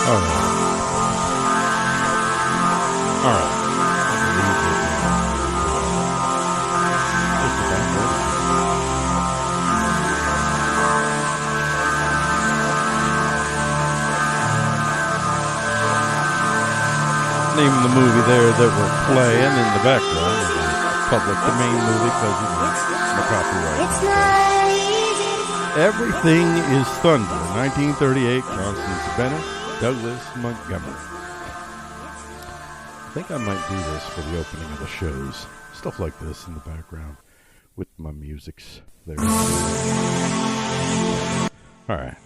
All right. All right. Name of the movie there that we're playing in the background is a public domain movie because it's the copyright. It's not easy. Everything is Thunder, 1938, Constance Bennett, Douglas Montgomery. I think I might do this for the opening of the shows. Stuff like this in the background with my musics there. All right.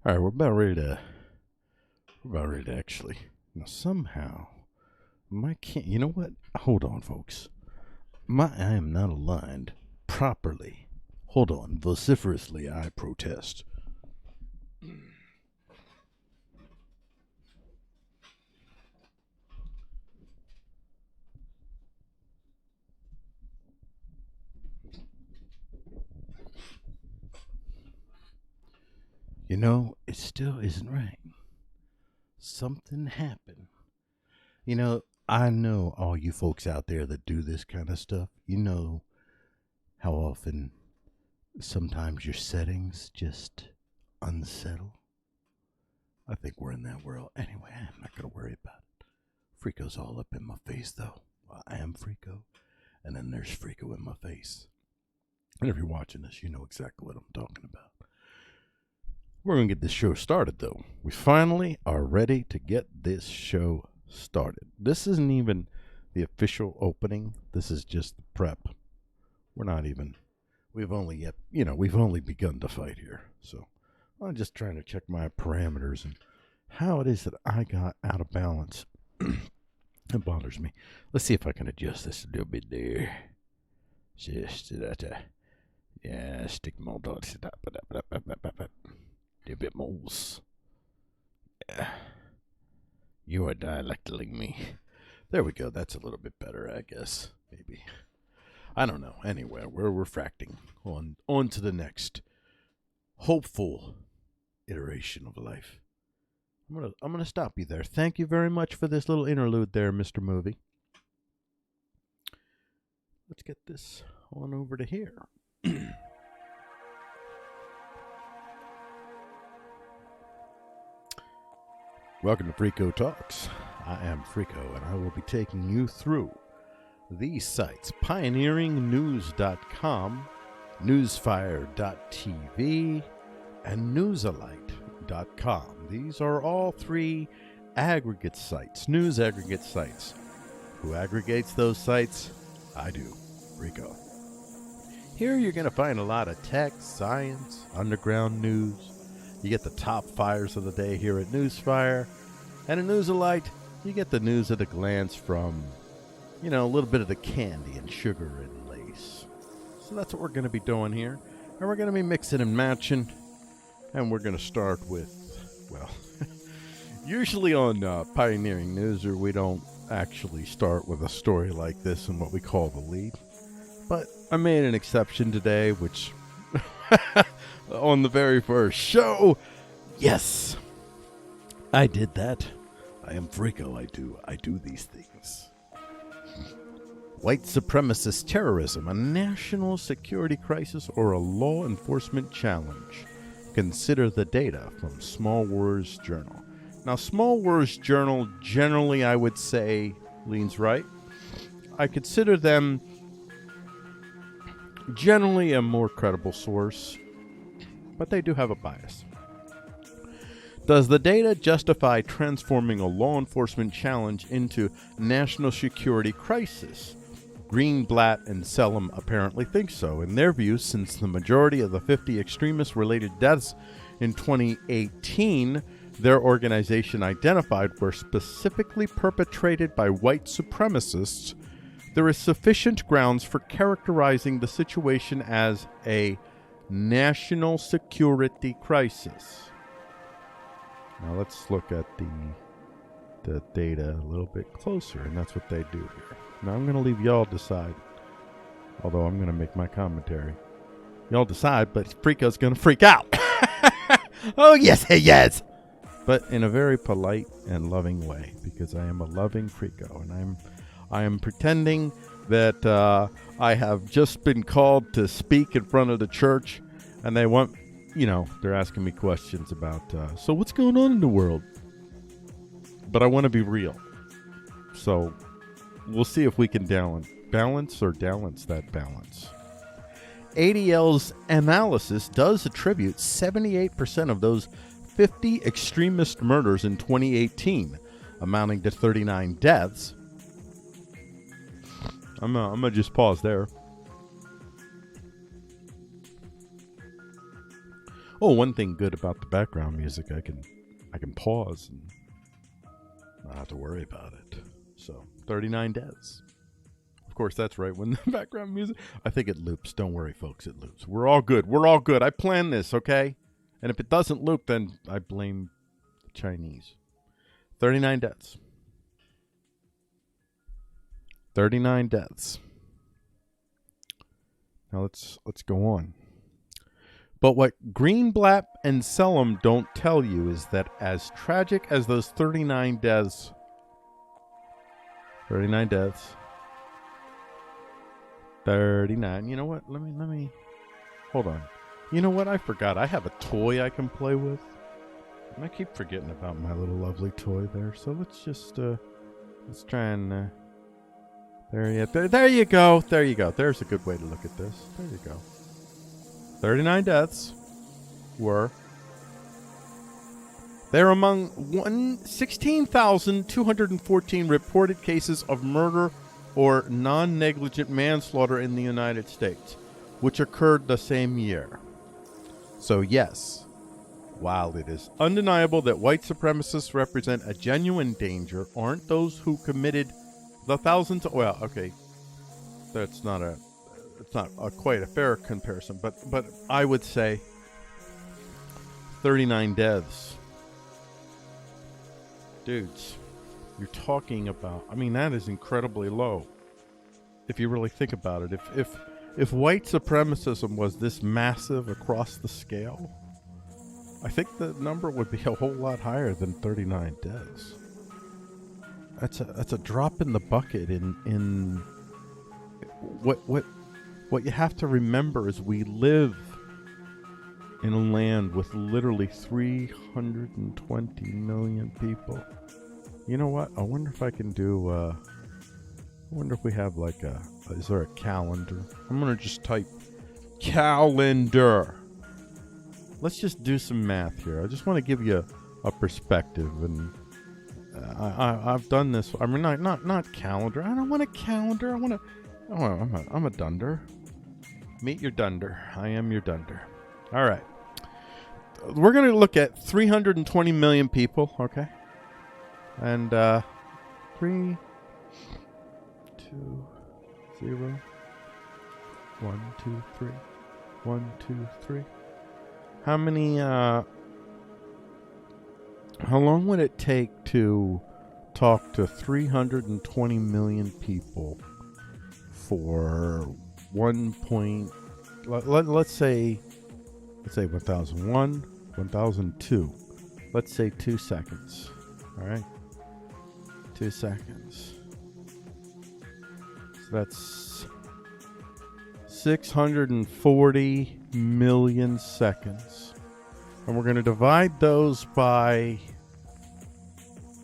All right, we're about ready to actually. Now somehow, you know what? Hold on, folks. I am not aligned properly. Hold on, vociferously I protest. You know, it still isn't right. Something happened. You know, I know all you folks out there that do this kind of stuff. You know how often sometimes your settings just unsettle. I think we're in that world. Anyway, I'm not going to worry about it. Freeqo's all up in my face, though. Well, I am Freeqo, and then there's Freeqo in my face. And if you're watching this, you know exactly what I'm talking about. We're going to get this show started, though. We finally are ready to get this show started. This isn't even the official opening. This is just the prep. We're not even, we've only begun to fight here. So I'm just trying to check my parameters and how it is that I got out of balance. It bothers me. Let's see if I can adjust this a little bit there. Just that, yeah, stick more dots. A bit more. Yeah. You are dialectaling me. There we go. That's a little bit better, I guess. Maybe. I don't know. Anyway, we're refracting on to the next hopeful iteration of life. I'm gonna stop you there. Thank you very much for this little interlude there, Mr. Movie. Let's get this on over to here. Welcome to Freeqo Talks. I am Freeqo, and I will be taking you through these sites: pioneeringnews.com, newsfire.tv, and newsalite.com. These are all three aggregate sites, news aggregate sites. Who aggregates those sites? I do, Freeqo. Here you're going to find a lot of tech, science, underground news. You get the top fires of the day here at Newsfire. And in Newsalite, you get the news at a glance from, a little bit of the candy and sugar and lace. So that's what we're going to be doing here. And we're going to be mixing and matching. And we're going to start with, usually on Pioneering News, we don't actually start with a story like this in what we call the lead. But I made an exception today, which on the very first show, yes, I did that. I am Freeqo. I do these things. White supremacist terrorism, a national security crisis, or a law enforcement challenge. Consider the data from Small Wars Journal. Now, Small Wars Journal generally, I would say, leans right. I consider them generally a more credible source, but they do have a bias. Does the data justify transforming a law enforcement challenge into national security crisis? Greenblatt and Selim apparently think so. In their view, since the majority of the 50 extremist-related deaths in 2018 their organization identified were specifically perpetrated by white supremacists, there is sufficient grounds for characterizing the situation as a national security crisis. Now let's look at the data a little bit closer, and that's what they do here. Now I'm going to leave y'all decide, although I'm going to make my commentary. Y'all decide, but Freeqo's going to freak out. Oh, yes, yes. but in a very polite and loving way, because I am a loving Freeqo, and I am pretending that I have just been called to speak in front of the church, and they want, they're asking me questions about, so what's going on in the world? But I want to be real. So we'll see if we can balance that balance. ADL's analysis does attribute 78% of those 50 extremist murders in 2018, amounting to 39 deaths. I'm gonna just pause there. Oh, one thing good about the background music, I can pause and not have to worry about it. So 39 deaths. Of course, that's right. When the background music, I think it loops. Don't worry, folks, it loops. We're all good. We're all good. I planned this, okay? And if it doesn't loop, then I blame the Chinese. 39 deaths. 39 deaths. Now let's go on. But what Greenblatt and Soham don't tell you is that as tragic as those 39 deaths, 39. You know what? Let me hold on. You know what? I forgot. I have a toy I can play with. And I keep forgetting about my little lovely toy there. So let's just let's try and there you go. There you go. There's a good way to look at this. There you go. 39 deaths were there among 16,214 reported cases of murder or non-negligent manslaughter in the United States, which occurred the same year. So yes, while it is undeniable that white supremacists represent a genuine danger, aren't those who committed the thousands of, well, okay, it's not quite a fair comparison, but I would say 39 deaths. Dudes, you're talking about, that is incredibly low. If you really think about it, if white supremacism was this massive across the scale, I think the number would be a whole lot higher than 39 deaths. That's a drop in the bucket in what you have to remember is we live in a land with literally 320 million people. You know what? I wonder if I can do, I wonder if we have is there a calendar? I'm going to just type calendar. Let's just do some math here. I just want to give you a perspective, and I've done this. Not calendar. I don't want a calendar. I'm a dunder. Meet your dunder. I am your dunder. All right. We're going to look at 320 million people, okay? And 3, 2, 0, 1, 2, 3, 1, 2, 3. How many, how long would it take to talk to 320 million people for 1 point, let's say 1001, 1002. Let's say 2 seconds. All right. 2 seconds. So that's 640 million seconds. And we're going to divide those by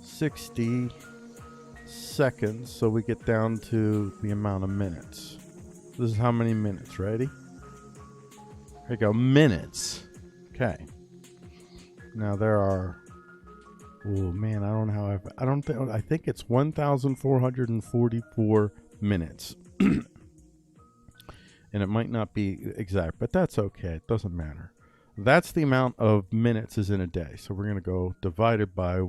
60 seconds so we get down to the amount of minutes. This is how many minutes. Ready? There you go. Minutes. Okay. Now there are, oh man, I don't know how I think it's 1,444 minutes. And it might not be exact, but that's okay. It doesn't matter. That's the amount of minutes is in a day. So we're going to go divided by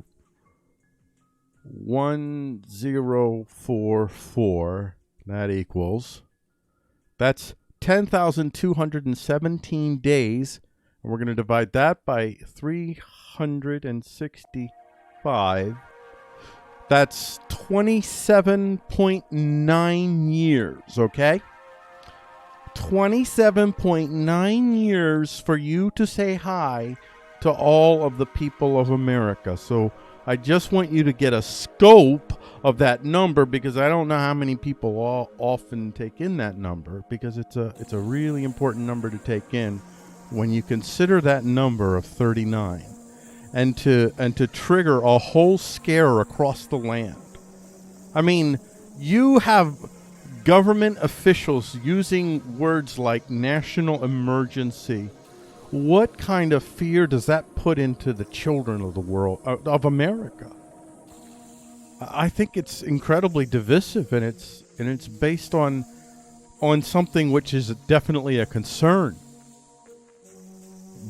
1044. That equals, that's 10,217 days. And we're going to divide that by 365. That's 27.9 years, okay? 27.9 years for you to say hi to all of the people of America. So I just want you to get a scope of that number, because I don't know how many people often take in that number, because it's a really important number to take in when you consider that number of 39, and to trigger a whole scare across the land. I mean, you have government officials using words like national emergency. What kind of fear does that put into the children of the world, of America? I think it's incredibly divisive, and it's based on something which is definitely a concern.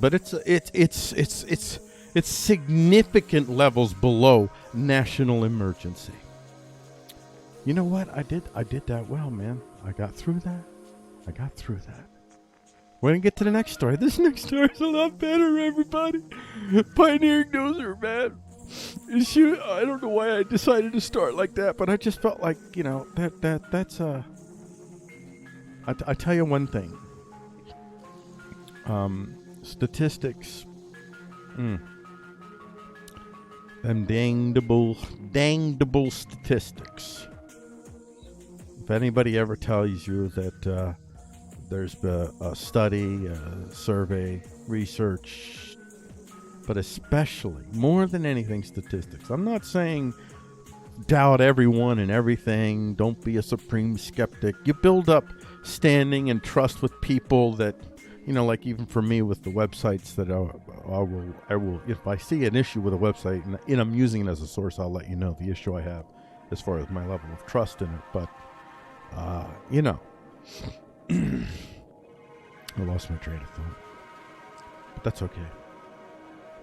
But it's significant levels below national emergency. You know what? I did that well, man. I got through that. We're going to get to the next story. This next story is a lot better, everybody. Pioneering Dozer, man. Shoot, I don't know why I decided to start like that, but I just felt like, that's I tell you one thing. Statistics. Them dangdable statistics. If anybody ever tells you that there's a study, a survey, research, but especially, more than anything, statistics. I'm not saying doubt everyone and everything. Don't be a supreme skeptic. You build up standing and trust with people that, like even for me with the websites that I will, if I see an issue with a website and I'm using it as a source, I'll let you know the issue I have as far as my level of trust in it. But, I lost my train of thought, but that's okay.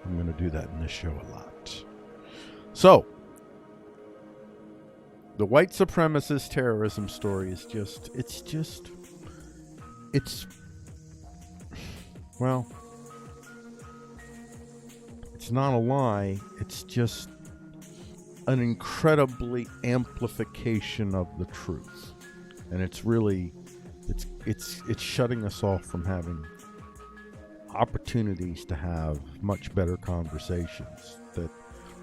I'm going to do that in this show a lot. So, the white supremacist terrorism story is well, it's not a lie. It's just an incredibly amplification of the truth. And it's really, it's shutting us off from having opportunities to have much better conversations. That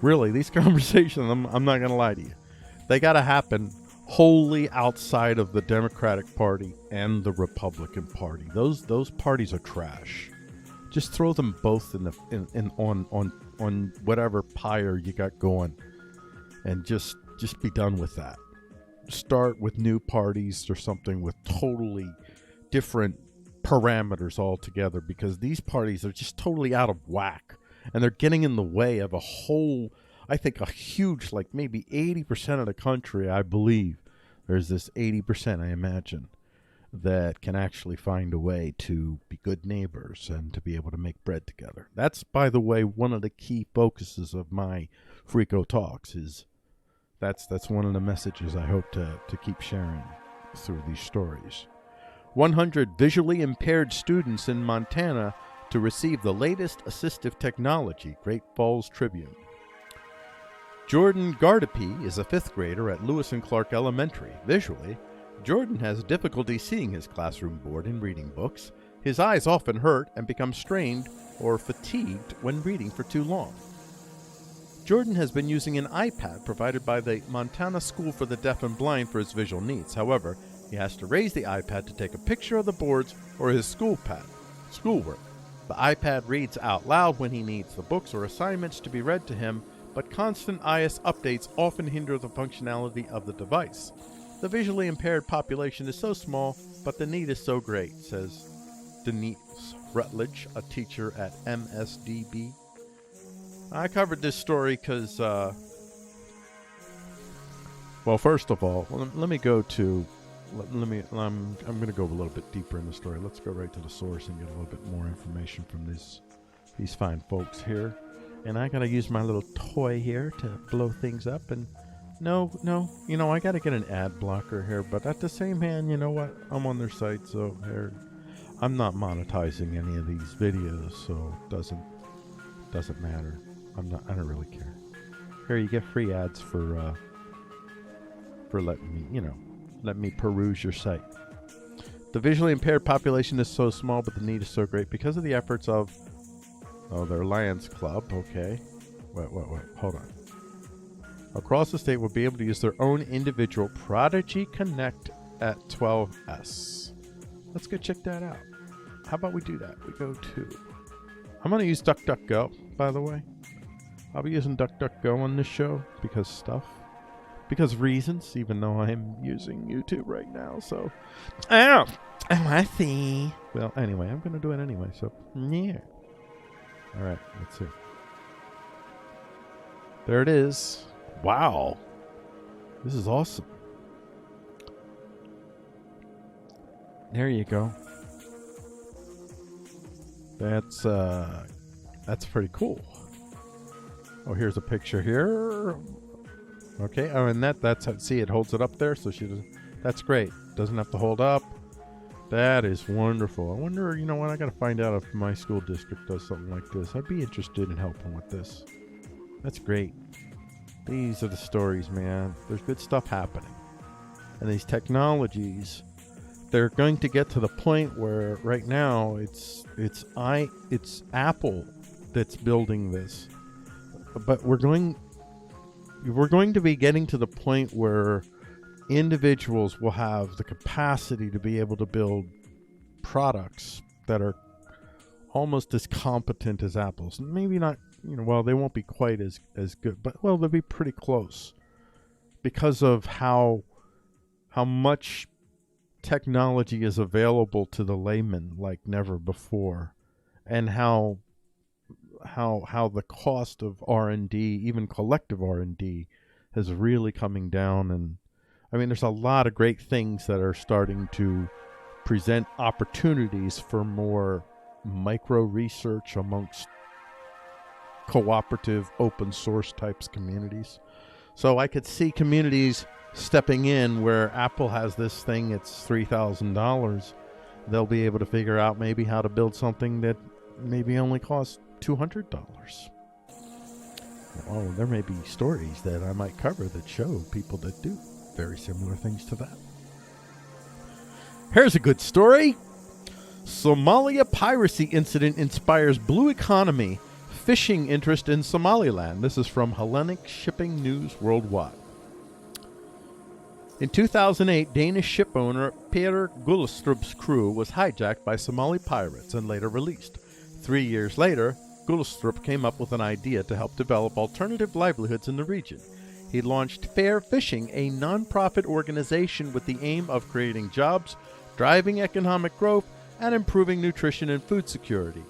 really, these conversations, I'm not going to lie to you, they got to happen wholly outside of the Democratic Party and the Republican Party. Those parties are trash. Just throw them both on whatever pyre you got going, and just be done with that. Start with new parties or something with totally different parameters altogether, because these parties are just totally out of whack, and they're getting in the way of a whole, I think, a huge, like maybe 80% of the country. I believe there's this 80%, I imagine, that can actually find a way to be good neighbors and to be able to make bread together. That's, by the way, one of the key focuses of my Freeqo talks. Is that's one of the messages I hope to keep sharing through these stories. 100 visually impaired students in Montana to receive the latest assistive technology, Great Falls Tribune. Jordan Gardapi is a 5th grader at Lewis and Clark Elementary. Visually, Jordan has difficulty seeing his classroom board and reading books. His eyes often hurt and become strained or fatigued when reading for too long. Jordan has been using an iPad provided by the Montana School for the Deaf and Blind for his visual needs. However, he has to raise the iPad to take a picture of the boards or his schoolwork. The iPad reads out loud when he needs the books or assignments to be read to him, but constant iOS updates often hinder the functionality of the device. The visually impaired population is so small, but the need is so great, says Denise Rutledge, a teacher at MSDB. I covered this story because, well, first of all, let me go to, I'm going to go a little bit deeper in the story. Let's go right to the source and get a little bit more information from these fine folks here. And I got to use my little toy here to blow things up. And no, I got to get an ad blocker here. But at the same hand, you know what? I'm on their site, so I'm not monetizing any of these videos, so it doesn't matter. I don't really care. Here, you get free ads for letting me, let me peruse your site. The visually impaired population is so small, but the need is so great because of the efforts of Oh, their Lions Club. Okay. Wait. Hold on. Across the state will be able to use their own individual Prodigy Connect at 12S. Let's go check that out. How about we do that? We go to... I'm going to use DuckDuckGo, by the way. I'll be using DuckDuckGo on this show because stuff. Because reasons, even though I'm using YouTube right now, so... Oh, I see. Well, anyway, I'm going to do it anyway, so... Yeah. Alright, let's see. There it is. Wow. This is awesome. There you go. That's pretty cool. Oh, here's a picture here. Okay. Oh, and that's see, it holds it up there, so she doesn't. That's great. Doesn't have to hold up. That is wonderful. I wonder, you know what? I got to find out if my school district does something like this. I'd be interested in helping with this. That's great. These are the stories, man. There's good stuff happening, and these technologies. They're going to get to the point where right now it's Apple that's building this, but we're going to be getting to the point where individuals will have the capacity to be able to build products that are almost as competent as Apple's. Maybe not, well, they won't be quite as good, but well, they'll be pretty close because of how much technology is available to the layman like never before, and how the cost of R&D, even collective R&D, is really coming down. And I mean, there's a lot of great things that are starting to present opportunities for more micro research amongst cooperative open source types communities. So I could see communities stepping in where Apple has this thing, it's $3,000. They'll be able to figure out maybe how to build something that maybe only costs $200. Oh, there may be stories that I might cover that show people that do very similar things to that. Here's a good story. Somalia Piracy incident inspires blue economy, fishing interest in Somaliland. This is from Hellenic Shipping News Worldwide. In 2008, Danish ship owner Peter Gullestrup's crew was hijacked by Somali pirates and later released. 3 years later, Gullestrup came up with an idea to help develop alternative livelihoods in the region. He launched Fair Fishing, a non-profit organization with the aim of creating jobs, driving economic growth, and improving nutrition and food security.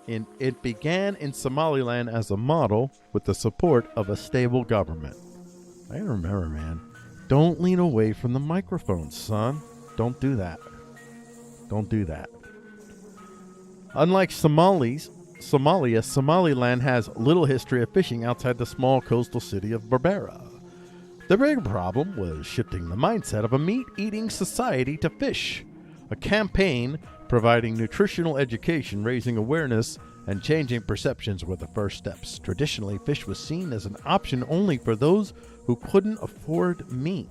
It began in Somaliland as a model with the support of a stable government. I remember, man. Don't lean away from the microphone, son. Don't do that. Don't do that. Unlike Somalia, Somaliland has little history of fishing outside the small coastal city of Berbera. The big problem was shifting the mindset of a meat-eating society to fish. A campaign providing nutritional education, raising awareness, and changing perceptions were the first steps. Traditionally, fish was seen as an option only for those who couldn't afford meat.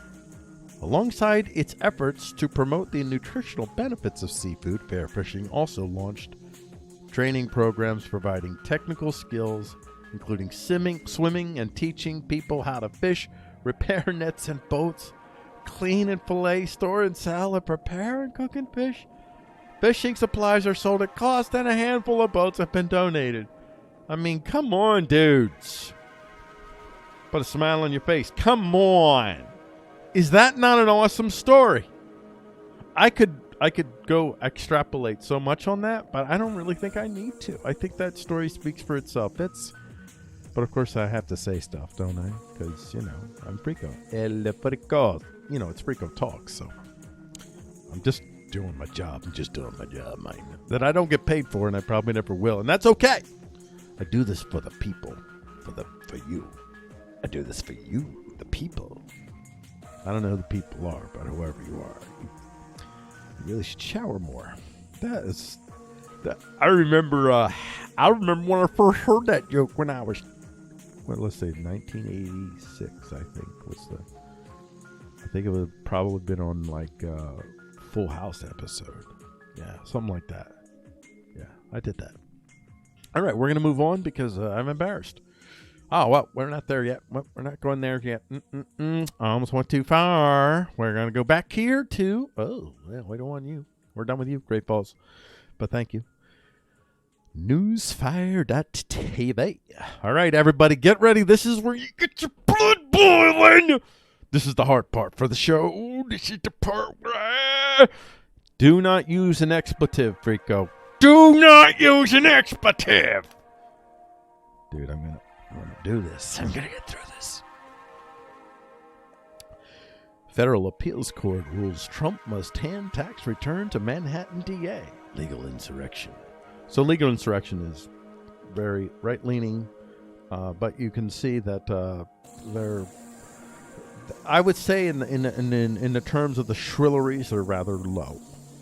Alongside its efforts to promote the nutritional benefits of seafood, Fair Fishing also launched training programs providing technical skills, including swimming and teaching people how to fish, repair nets and boats, clean and fillet, store and sell, prepare and cook and fish. Fishing supplies are sold at cost, and a handful of boats have been donated. I mean, come on, dudes. Put a smile on your face. Come on. Is that not an awesome story? I could go extrapolate so much on that, but I don't really think I need to. I think that story speaks for itself. But of course I have to say stuff, don't I? Because, I'm Freeqo. El Freeqo. It's Freeqo Talk, so I'm just doing my job. I'm just doing my job, man. That I don't get paid for, and I probably never will, and that's okay. I do this for the people, for you. I do this for you, the people. I don't know who the people are, but whoever you are, you really should shower more. I remember when I first heard that joke when I was, let's say 1986, I think it would probably been on like Full House episode. Yeah, something like that. Yeah, I did that. All right, we're going to move on because I'm embarrassed. Oh, well, we're not there yet. Well, we're not going there yet. I almost went too far. We're going to go back here to... Oh, yeah, we don't want you. We're done with you, Great Balls. But thank you. Newsfire.tv. All right, everybody, get ready. This is where you get your blood boiling. This is the hard part for the show. This is the part where... Do not use an expletive, Freeqo. Do not use an expletive. Dude, I'm gonna do this. I'm gonna get through this. Federal Appeals Court rules Trump must hand tax return to Manhattan DA. Legal insurrection. So legal insurrection is very right-leaning, but you can see that they're. I would say in the terms of the shrilleries, they're rather low.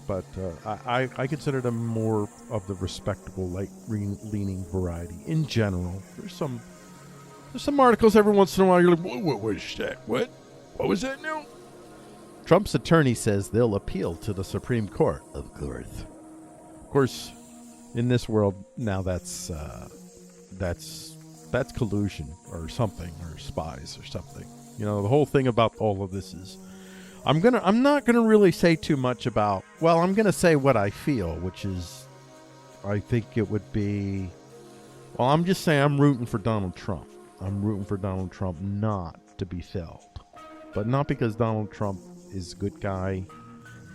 But I consider them more of the respectable, light-leaning variety in general. There's some articles every once in a while you're like, what was that? What was that now? Trump's attorney says they'll appeal to the Supreme Court. Of course, in this world now that's collusion or something, or spies or something. You know, the whole thing about all of this is. I'm not gonna really say too much about. Well, I'm gonna say what I feel, which is, I think it would be. Well, I'm just saying I'm rooting for Donald Trump. I'm rooting for Donald Trump not to be felled, but not because Donald Trump is a good guy.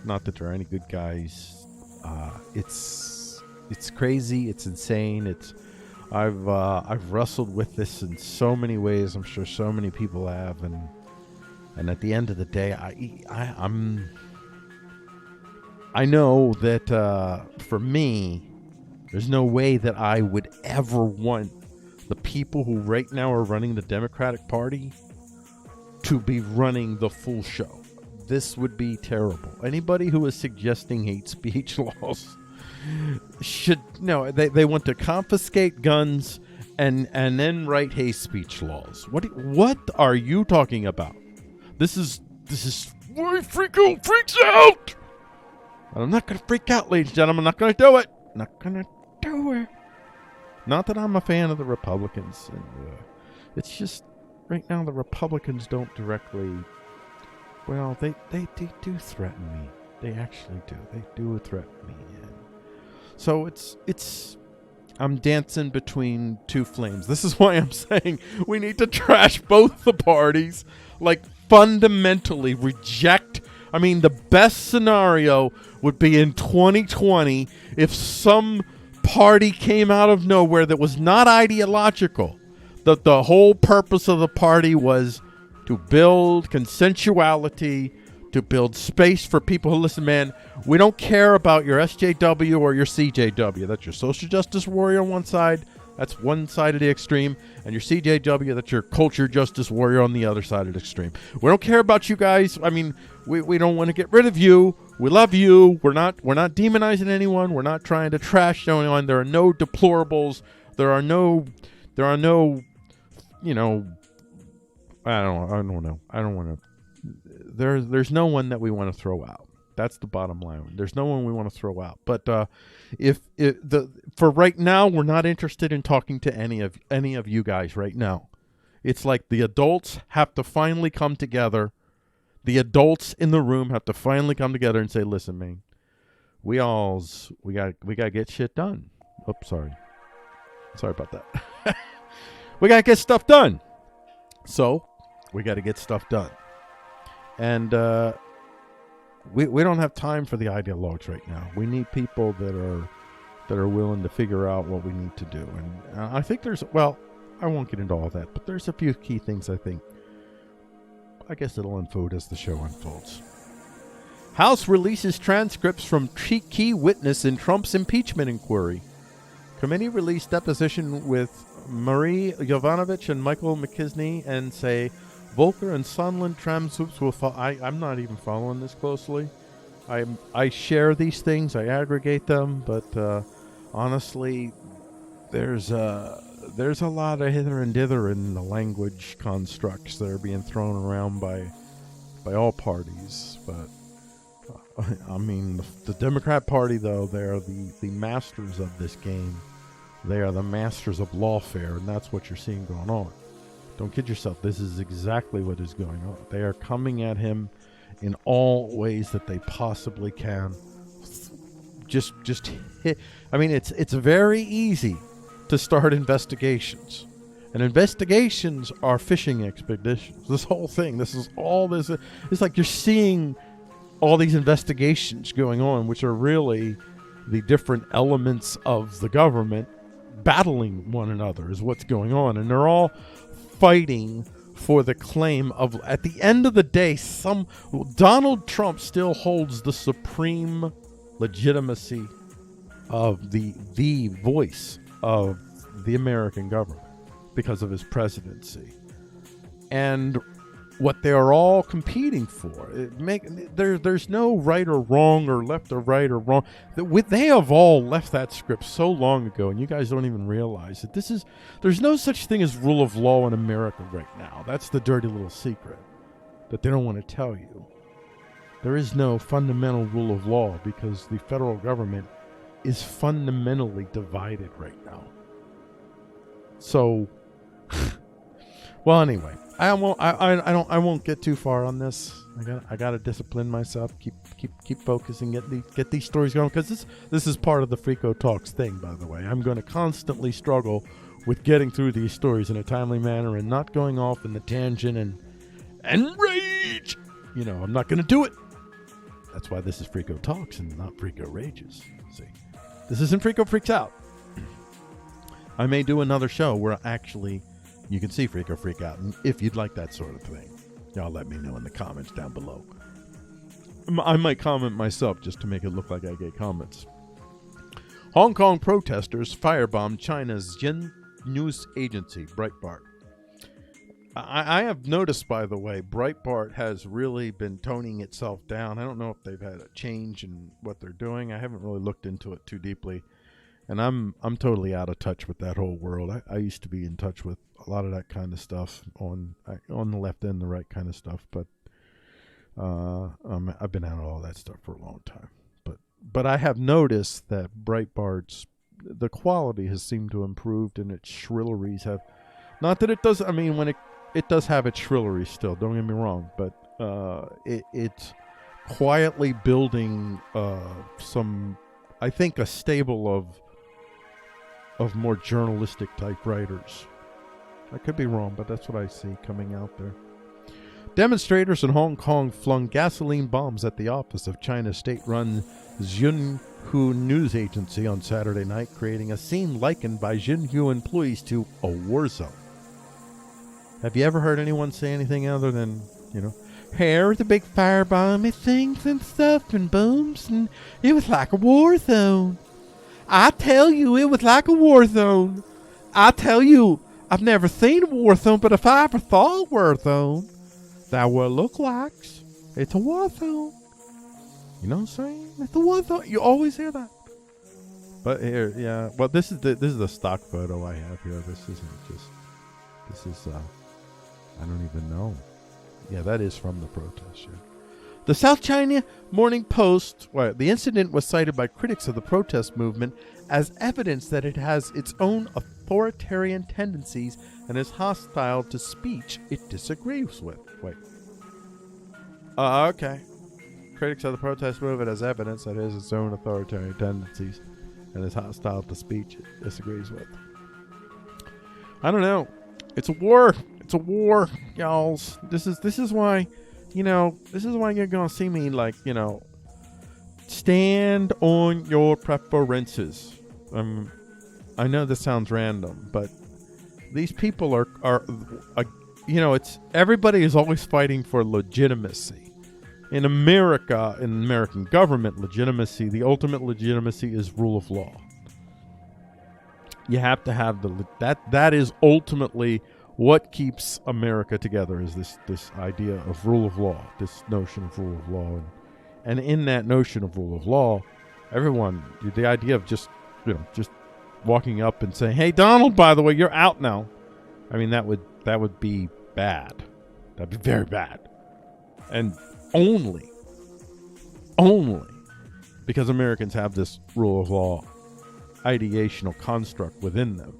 Not that there are any good guys. It's crazy. It's insane. I've wrestled with this in so many ways. I'm sure so many people have, and at the end of the day, I know that for me, there's no way that I would ever want the people who right now are running the Democratic Party to be running the full show. This would be terrible. Anybody who is suggesting hate speech laws should no. They want to confiscate guns and then write hate speech laws. What are you talking about? This is why Freeqo freaks out. I'm not gonna freak out, ladies and gentlemen. I'm not gonna do it. Not gonna do it. Not that I'm a fan of the Republicans, and it's just right now the Republicans don't directly. Well, they do threaten me. They actually do. They do threaten me. And so it's. I'm dancing between two flames. This is why I'm saying we need to trash both the parties. Like, fundamentally reject. I mean, the best scenario would be in 2020 if some party came out of nowhere that was not ideological. That the whole purpose of the party was to build consensuality, to build space for people who listen, man, we don't care about your SJW or your CJW. That's your social justice warrior on one side. That's one side of the extreme. And your CJW, that's your culture justice warrior on the other side of the extreme. We don't care about you guys. I mean, we don't want to get rid of you. We love you. We're not demonizing anyone. We're not trying to trash anyone. There are no deplorables. There are no, you know, I don't know. I don't want to. There's no one that we want to throw out. That's the bottom line. There's no one we want to throw out. But for right now, we're not interested in talking to any of you guys right now. It's like the adults have to finally come together. The adults in the room have to finally come together and say, "Listen, man, we got to get shit done." Oops, sorry about that. We got to get stuff done. So we got to get stuff done. And we don't have time for the ideologues right now. We need people that are willing to figure out what we need to do. And I think I won't get into all that, but there's a few key things I think. I guess it'll unfold as the show unfolds. House releases transcripts from key witness in Trump's impeachment inquiry. Committee released deposition with Marie Yovanovitch and Michael McKisney and say Volker and Sondland transcripts will follow. I'm not even following this closely. I share these things, I aggregate them, but honestly, there's a lot of hither and dither in the language constructs that are being thrown around by all parties. But I mean, the Democrat Party, though, they're the masters of this game. They are the masters of lawfare, and that's what you're seeing going on. Don't kid yourself. This is exactly what is going on. They are coming at him in all ways that they possibly can. Just hit. I mean, it's very easy to start investigations. And investigations are fishing expeditions. This whole thing, it's like you're seeing all these investigations going on, which are really the different elements of the government battling one another is what's going on. And they're all fighting for the claim of, at the end of the day, Donald Trump still holds the supreme legitimacy of the voice of the American government because of his presidency. And what they're all competing for, there's no right or wrong or left or right or wrong. They have all left that script so long ago, and you guys don't even realize that there's no such thing as rule of law in America right now. That's the dirty little secret that they don't want to tell you. There is no fundamental rule of law because the federal government is fundamentally divided right now. So, well, anyway, I won't get too far on this. I gotta discipline myself. Keep focusing. Get these stories going, because this is part of the Freeqo Talks thing. By the way, I'm going to constantly struggle with getting through these stories in a timely manner and not going off in the tangent and rage. I'm not going to do it. That's why this is Freeqo Talks and not Freeqo Rages. See, this isn't Freeqo Freaks Out. I may do another show where actually you can see Freeqo Freak Out, and if you'd like that sort of thing, y'all let me know in the comments down below. I might comment myself just to make it look like I get comments. Hong Kong protesters firebombed China's Xinhua news agency, Breitbart. I have noticed, by the way, Breitbart has really been toning itself down. I don't know if they've had a change in what they're doing. I haven't really looked into it too deeply. And I'm totally out of touch with that whole world. I used to be in touch with a lot of that kind of stuff on the left and the right kind of stuff, but I've been out of all that stuff for a long time. But I have noticed that Breitbart's the quality has seemed to improve, and its shrilleries have. Not that it does. I mean, when it does have its shrilleries still. Don't get me wrong, but it's quietly building some. I think a stable of more journalistic type writers. I could be wrong, but that's what I see coming out there. Demonstrators in Hong Kong flung gasoline bombs at the office of China's state-run Xinhua news agency on Saturday night, creating a scene likened by Xinhua employees to a war zone. Have you ever heard anyone say anything other than, here with the big firebomb things and stuff and booms, and it was like a war zone. I tell you, it was like a war zone. I tell you, I've never seen a war zone, but if I ever saw a war zone, that what it look like. It's a war zone. You know what I'm saying? It's a war zone. You always hear that. But here, yeah. Well, this is the stock photo I have here. This is I don't even know. Yeah, that is from the protest. Yeah. The South China Morning Post, the incident was cited by critics of the protest movement as evidence that it has its own authoritarian tendencies and is hostile to speech it disagrees with. Okay. Critics of the protest movement as evidence that it has its own authoritarian tendencies and is hostile to speech it disagrees with. I don't know. It's a war. It's a war, y'all. This is why, this is why you're gonna see me stand on your preferences. I know this sounds random, but these people are it's everybody is always fighting for legitimacy. In America, in American government legitimacy, the ultimate legitimacy is rule of law. You have to have that is ultimately what keeps America together, is this idea of rule of law, this notion of rule of law. And in that notion of rule of law, everyone, the idea of just walking up and saying, hey, Donald, by the way, you're out now. I mean, that would be bad. That'd be very bad. And only because Americans have this rule of law ideational construct within them,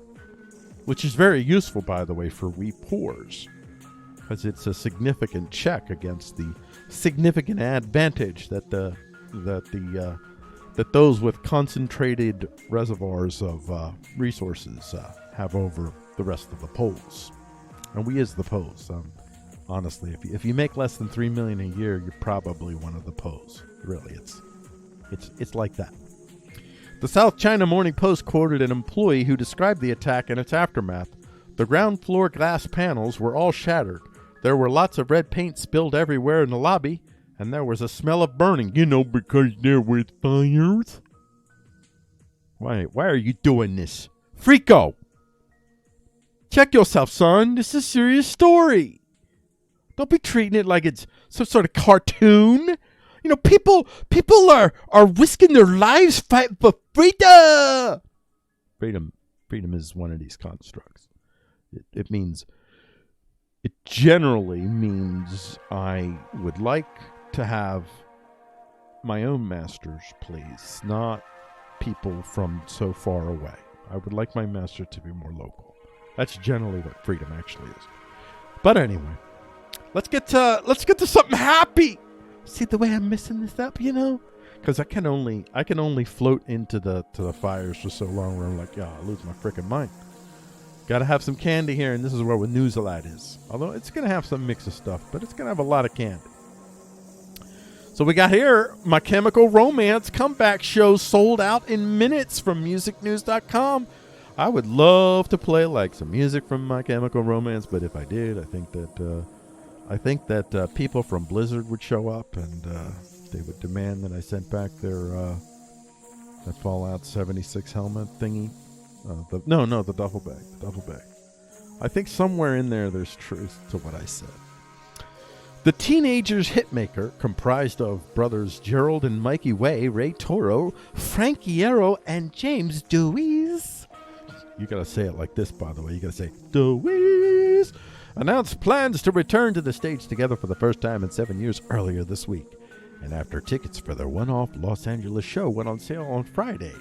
which is very useful, by the way, for we poors, because it's a significant check against the significant advantage that that those with concentrated reservoirs of resources have over the rest of the poles. And we is the poles. Honestly, if you make less than $3 million a year, you're probably one of the poles. Really, it's like that. The South China Morning Post quoted an employee who described the attack and its aftermath. The ground floor glass panels were all shattered. There were lots of red paint spilled everywhere in the lobby, and there was a smell of burning. Because there was fires. Why are you doing this? Freeqo! Check yourself, son. This is a serious story. Don't be treating it like it's some sort of cartoon. People are risking their lives fighting for freedom. Freedom is one of these constructs. It generally means I would like to have my own masters, please, not people from so far away. I would like my master to be more local. That's generally what freedom actually is. But anyway, let's get to something happy. See the way I'm messing this up, because I can only float into the fires for so long where I'm like, I lose my freaking mind. Got to have some candy here, and this is where the news alert is. Although it's gonna have some mix of stuff, but it's gonna have a lot of candy. So we got here, My Chemical Romance comeback show sold out in minutes from musicnews.com. I would love to play like some music from My Chemical Romance, but if I did, I think that people from Blizzard would show up and they would demand that I sent back their Fallout 76 helmet thingy. The duffel bag. I think somewhere in there's truth to what I said. The Teenagers Hitmaker, comprised of brothers Gerald and Mikey Way, Ray Toro, Frank Hierro, and James Deweese. You gotta say it like this, by the way. You gotta say, Deweese. Announced plans to return to the stage together for the first time in 7 years earlier this week. And after tickets for their one-off Los Angeles show went on sale on Friday.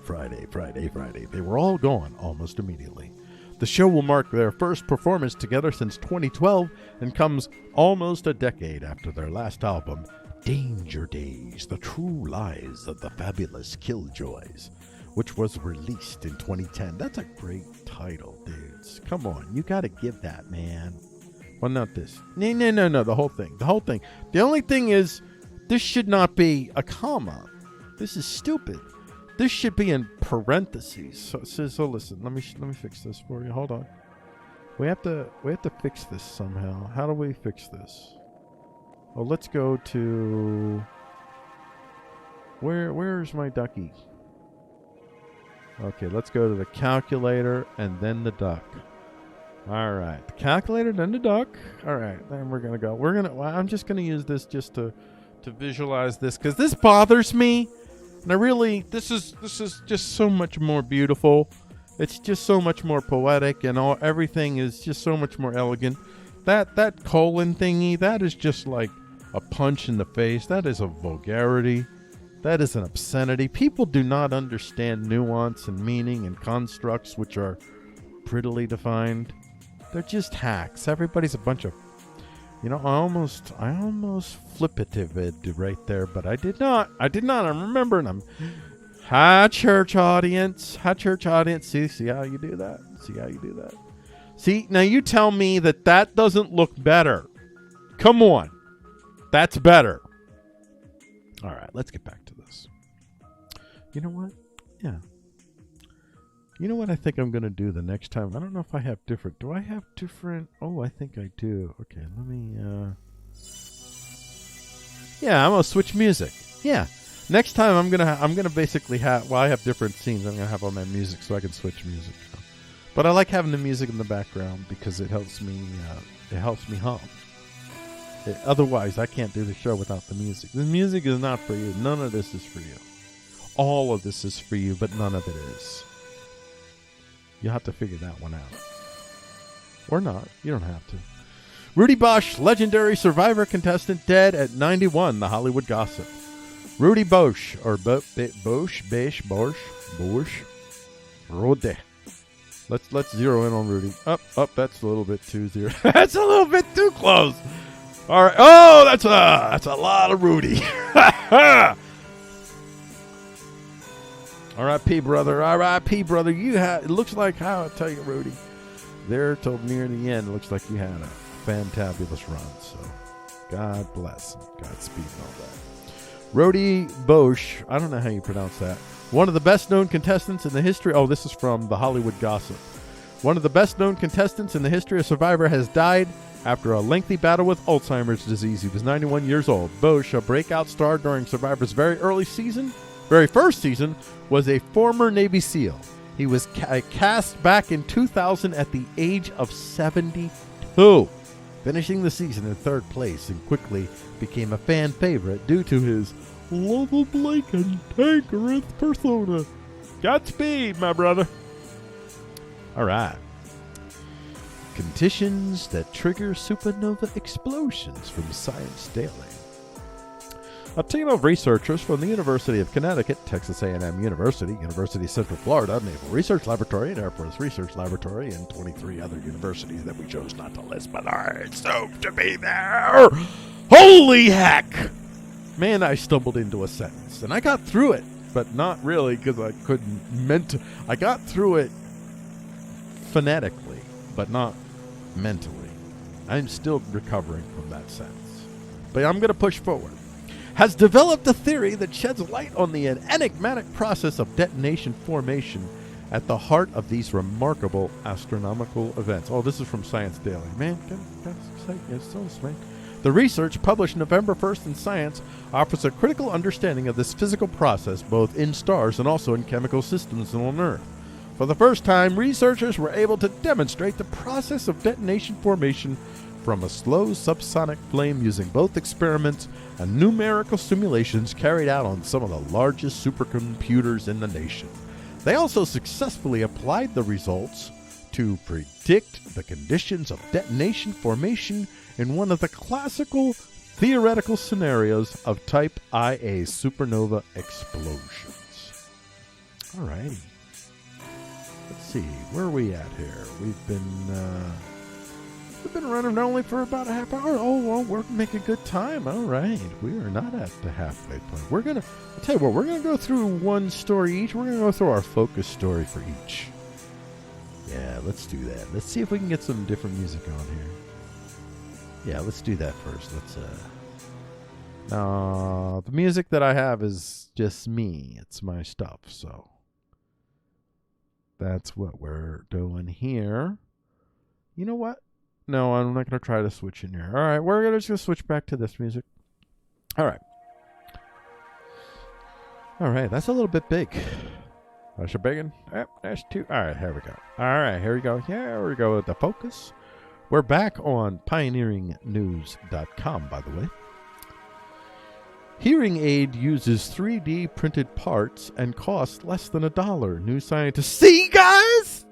They were all gone almost immediately. The show will mark their first performance together since 2012 and comes almost a decade after their last album, Danger Days, The True Lies of the Fabulous Killjoys, which was released in 2010. That's a great title, dudes. Come on, you gotta give that, man. Well, not this. No, the whole thing. The only thing is, this should not be a comma. This is stupid. This should be in parentheses. So listen, let me fix this for you. Hold on. We have to fix this somehow. How do we fix this? Well, let's go to where's my ducky? Okay, let's go to the calculator and then the duck. All right, the calculator, then the duck. All right, then we're gonna go. I'm just gonna use this just to visualize this because this bothers me. And this is just so much more beautiful. It's just so much more poetic, and everything is just so much more elegant. That colon thingy, that is just like a punch in the face. That is a vulgarity. That is an obscenity. People do not understand nuance and meaning and constructs which are prettily defined. They're just hacks. Everybody's a bunch of, I almost flippited right there, but I did not. I'm remembering them. Hi, church audience. See how you do that? See, now you tell me that doesn't look better. Come on. That's better. All right, let's get back to this. You know what? Yeah. You know what I think I'm going to do the next time? I don't know if I have different. Do I have different? Oh, I think I do. Okay, let me, yeah, I'm going to switch music. Yeah. Next time I'm going to basically have, I have different scenes. I'm going to have all my music so I can switch music. But I like having the music in the background because it helps me hum. Otherwise, I can't do the show without the music. The music is not for you. None of this is for you. All of this is for you, but none of it is. You'll have to figure that one out. Or not. You don't have to. Rudy Bosch, legendary Survivor contestant, dead at 91, the Hollywood gossip. Rudy Bosch, or Bosch. Rudy. Let's zero in on Rudy. Up, that's a little bit too zero. That's a little bit too close. All right. Oh, that's a lot of Rudy. R.I.P. brother. R.I.P. brother. It looks like how I tell you, Rudy. There till near the end, it looks like you had a fantabulous run. So, God bless and Godspeed and all that. Rudy Bosch. I don't know how you pronounce that. One of the best-known contestants in the history... Oh, this is from the Hollywood Gossip. One of the best-known contestants in the history of Survivor has died after a lengthy battle with Alzheimer's disease. He was 91 years old. Bosch, a breakout star during Survivor's very first season, was a former Navy SEAL. He was cast back in 2000 at the age of 72, finishing the season in third place, and quickly became a fan favorite due to his lovable and cantankerous persona. Godspeed, my brother. All right. Conditions that trigger supernova explosions from Science Daily. A team of researchers from the University of Connecticut, Texas A&M University, University of Central Florida, Naval Research Laboratory, and Air Force Research Laboratory, and 23 other universities that we chose not to list, but are stoked to be there. Holy heck! Man, I stumbled into a sentence, and I got through it, but not really because I couldn't I got through it phonetically, but not mentally. I'm still recovering from that sentence, but I'm going to push forward. Has developed a theory that sheds light on the enigmatic process of detonation formation at the heart of these remarkable astronomical events. Oh, this is from Science Daily. Man, it's so man. The research, published November 1st in Science, offers a critical understanding of this physical process both in stars and also in chemical systems on Earth. For the first time, researchers were able to demonstrate the process of detonation formation from a slow subsonic flame using both experiments and numerical simulations carried out on some of the largest supercomputers in the nation. They also successfully applied the results to predict the conditions of detonation formation in one of the classical theoretical scenarios of type Ia supernova explosions. Alrighty. Let's see, where are we at here? We've been running only for about a half hour. Oh, well, we're making good time. All right. We are not at the halfway point. I'll tell you what, we're going to go through one story each. We're going to go through our focus story for each. Yeah, let's do that. Let's see if we can get some different music on here. Yeah, let's do that first. The music that I have is just me. It's my stuff, so that's what we're doing here. You know what? No, I'm not going to try to switch in here. All right, we're just going to switch back to this music. All right. All right, that's a little bit big. That's a big one. That's two. All right, here we go. All right, here we go. Here we go with the focus. We're back on pioneeringnews.com, by the way. Hearing aid uses 3D printed parts and costs less than $1. New scientists. See, guys?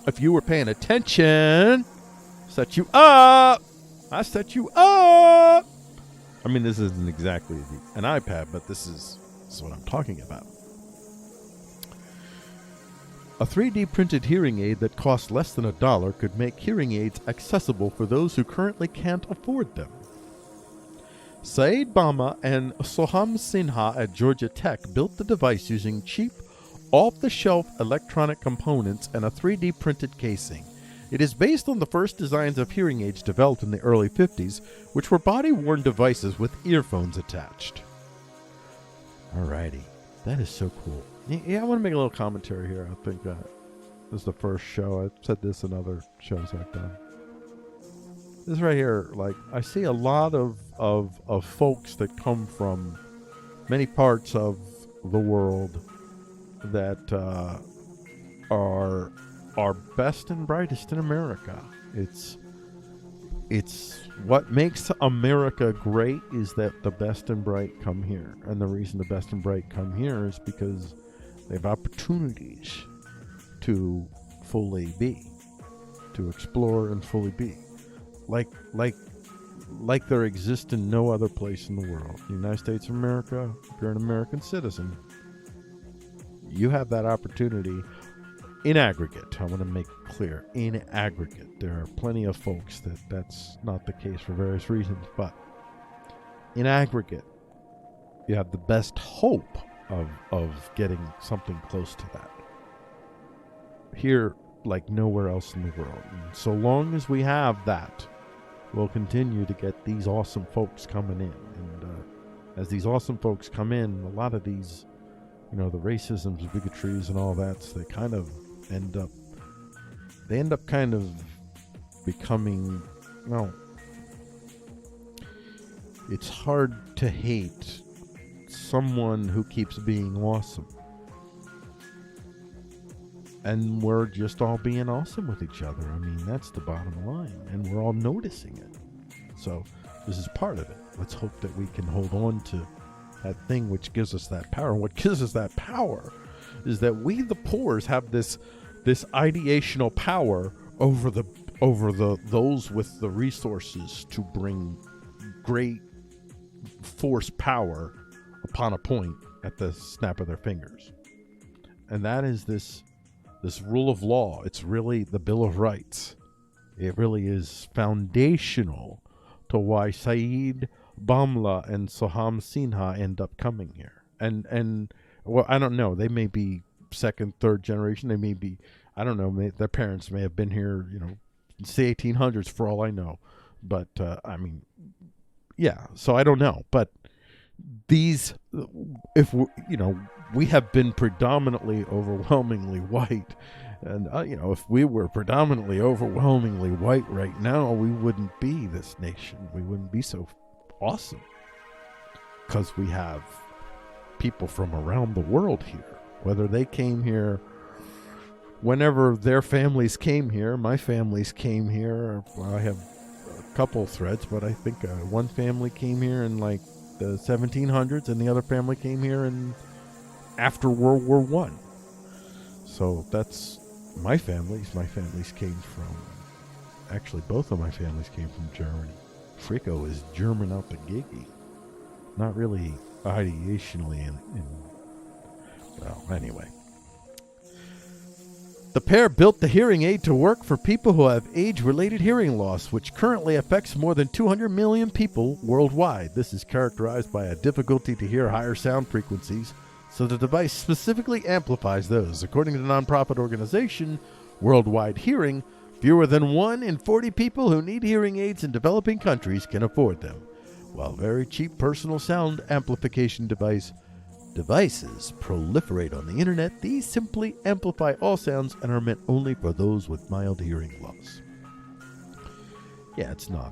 If you were paying attention, set you up. I set you up. I mean, this isn't exactly an iPad, but this is what I'm talking about. A 3D printed hearing aid that costs less than $1 could make hearing aids accessible for those who currently can't afford them. Saad Bhamla and Soham Sinha at Georgia Tech built the device using cheap, off-the-shelf electronic components and a 3D printed casing. It is based on the first designs of hearing aids developed in the early 50s, which were body-worn devices with earphones attached. Alrighty. That is so cool. Yeah, I want to make a little commentary here. I think this is the first show. I've said this in other shows I've done. This right here, like, I see a lot of folks that come from many parts of the world that are best and brightest in America. It's what makes America great is that the best and bright come here. And the reason the best and bright come here is because they have opportunities to fully be, to explore and fully be. Like like there exists in no other place in the world. The United States of America, if you're an American citizen, you have that opportunity in aggregate. I want to make clear, in aggregate. There are plenty of folks that's not the case for various reasons, but in aggregate, you have the best hope of getting something close to that. Here, like nowhere else in the world. And so long as we have that, we'll continue to get these awesome folks coming in. And as these awesome folks come in, a lot of these, the racisms, bigotries, and all that, they kind of end up kind of becoming, it's hard to hate someone who keeps being awesome. And we're just all being awesome with each other. I mean, that's the bottom line. And we're all noticing it. So this is part of it. Let's hope that we can hold on to that thing which gives us that power. And what gives us that power is that we, the poors, have this ideational power over those with the resources to bring great force power upon a point at the snap of their fingers. And that is this rule of law. It's really the Bill of Rights. It really is foundational to why Saad, Bhamla, and Soham Sinha end up coming here. And well, I don't know. They may be second, third generation. They may be, I don't know, their parents may have been here, since the 1800s for all I know. But, I mean, yeah, so I don't know. But these, if we have been predominantly overwhelmingly white, and if we were predominantly overwhelmingly white right now, we wouldn't be this nation. We wouldn't be so awesome, because we have people from around the world here, whether they came here whenever their families came here. My families came here. Well, I have a couple threads, but I think one family came here in like the 1700s, and the other family came here after World War One. So that's my families. My families came from, actually both of my families came from Germany. Freeqo is German out the giggy. Not really ideationally well, anyway. The pair built the hearing aid to work for people who have age-related hearing loss, which currently affects more than 200 million people worldwide. This is characterized by a difficulty to hear higher sound frequencies, so the device specifically amplifies those. According to the nonprofit organization Worldwide Hearing, fewer than 1 in 40 people who need hearing aids in developing countries can afford them. While very cheap personal sound amplification devices proliferate on the internet, these simply amplify all sounds and are meant only for those with mild hearing loss. Yeah, it's not,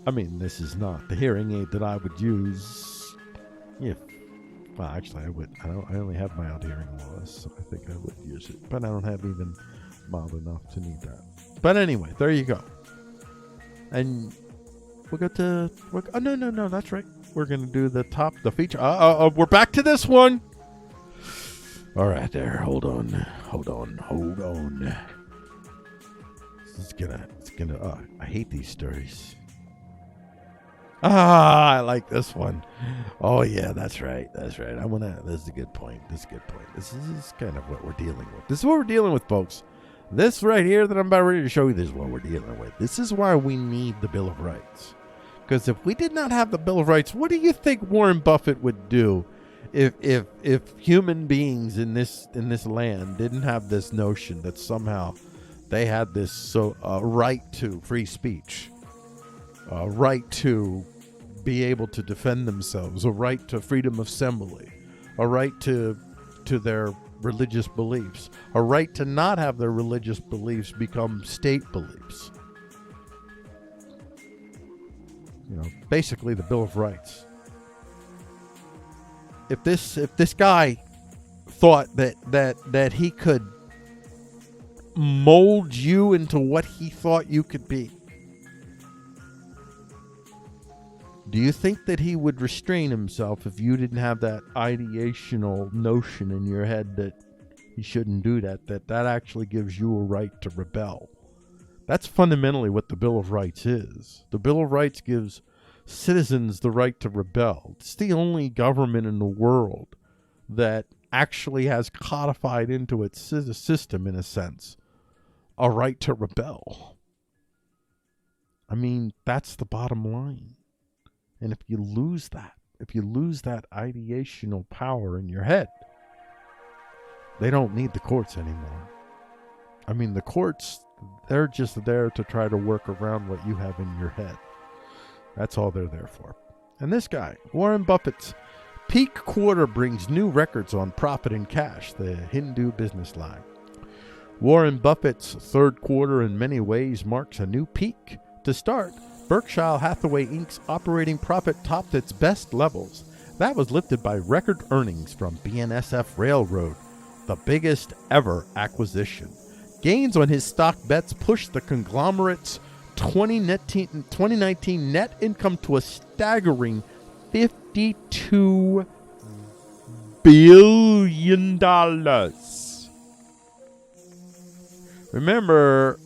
I mean, this is not the hearing aid that I would use if, well, actually I would. I only have mild hearing loss, so I think I would use it, but I don't have even mild enough to need that. But anyway, there you go. And we'll go to, oh, no, that's right. We're going to do the feature. We're back to this one. All right, there. Hold on. It's gonna, I hate these stories. I like this one. Oh, yeah, that's right. This is a good point. This is kind of what we're dealing with. This is what we're dealing with, folks. This right here that I'm about ready to show you, this is what we're dealing with. This is why we need the Bill of Rights. Because if we did not have the Bill of Rights, what do you think Warren Buffett would do if human beings in this land didn't have this notion that somehow they had this right to free speech, a right to be able to defend themselves, a right to freedom of assembly, a right to their religious beliefs, a right to not have their religious beliefs become state beliefs? Basically the Bill of Rights. If this guy thought that he could mold you into what he thought you could be, do you think that he would restrain himself if you didn't have that ideational notion in your head that he shouldn't do that actually gives you a right to rebel? That's fundamentally what the Bill of Rights is. The Bill of Rights gives citizens the right to rebel. It's the only government in the world that actually has codified into its system, in a sense, a right to rebel. I mean, that's the bottom line. And if you lose that ideational power in your head, they don't need the courts anymore. I mean, the courts, they're just there to try to work around what you have in your head. That's all they're there for. And this guy, Warren Buffett's peak quarter brings new records on profit and cash, the Hindu business line. Warren Buffett's third quarter in many ways marks a new peak. To start, Berkshire Hathaway Inc.'s operating profit topped its best levels. That was lifted by record earnings from BNSF Railroad, the biggest ever acquisition. Gains on his stock bets pushed the conglomerate's 2019 net income to a staggering $52 billion. Remember,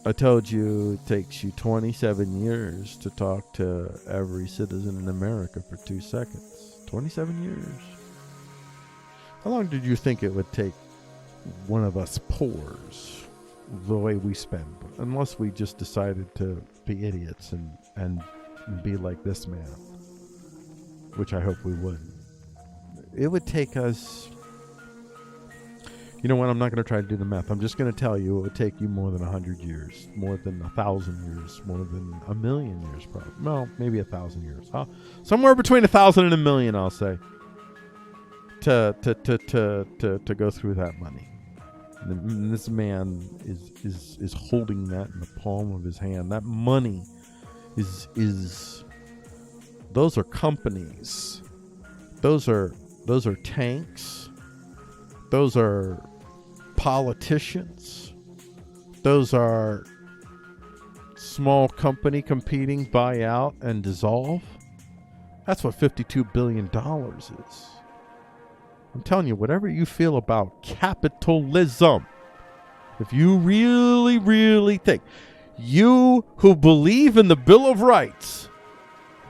I told you it takes you 27 years to talk to every citizen in America for 2 seconds. 27 years. How long did you think it would take one of us poors the way we spend? Unless we just decided to be idiots and be like this man, which I hope we would. It would take us... You know what? I'm not going to try to do the math. I'm just going to tell you it would take you more than 100 years, more than 1,000 years, more than 1,000,000 years, probably. Well, maybe 1,000 years. Somewhere between 1,000 and 1,000,000, I'll say, to go through that money. And this man is holding that in the palm of his hand. That money is those are companies. Those are tanks. Those are politicians. Those are small company competing, buy out, and dissolve. That's what $52 billion is. I'm telling you, whatever you feel about capitalism, if you really, really think, you who believe in the Bill of Rights,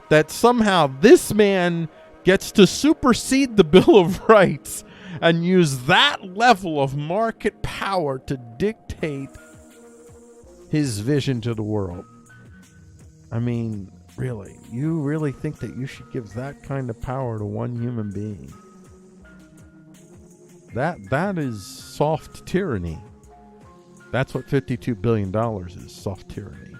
that somehow this man gets to supersede the Bill of Rights and use that level of market power to dictate his vision to the world. I mean, really, you really think that you should give that kind of power to one human being? That is soft tyranny. That's what $52 billion is, soft tyranny.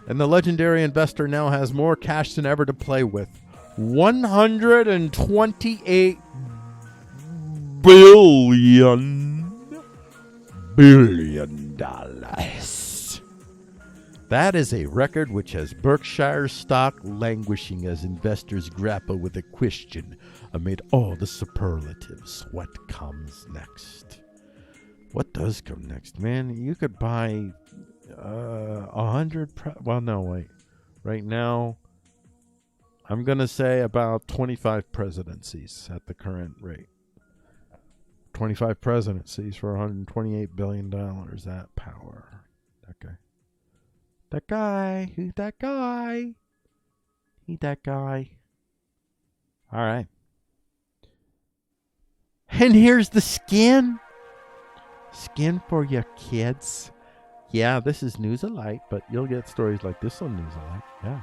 And the legendary investor now has more cash than ever to play with. $128 billion. That is a record which has Berkshire stock languishing as investors grapple with the question amid all the superlatives. What comes next? What does come next, man? You could buy 100... well, no, wait. Right now, I'm going to say about 25 presidencies at the current rate. 25 presidencies for $128 billion. That power. That guy. That guy. Who's that guy? He's that guy. All right. And here's the skin. Skin for your kids. Yeah, this is News Alike, but you'll get stories like this on News Alike. Yeah.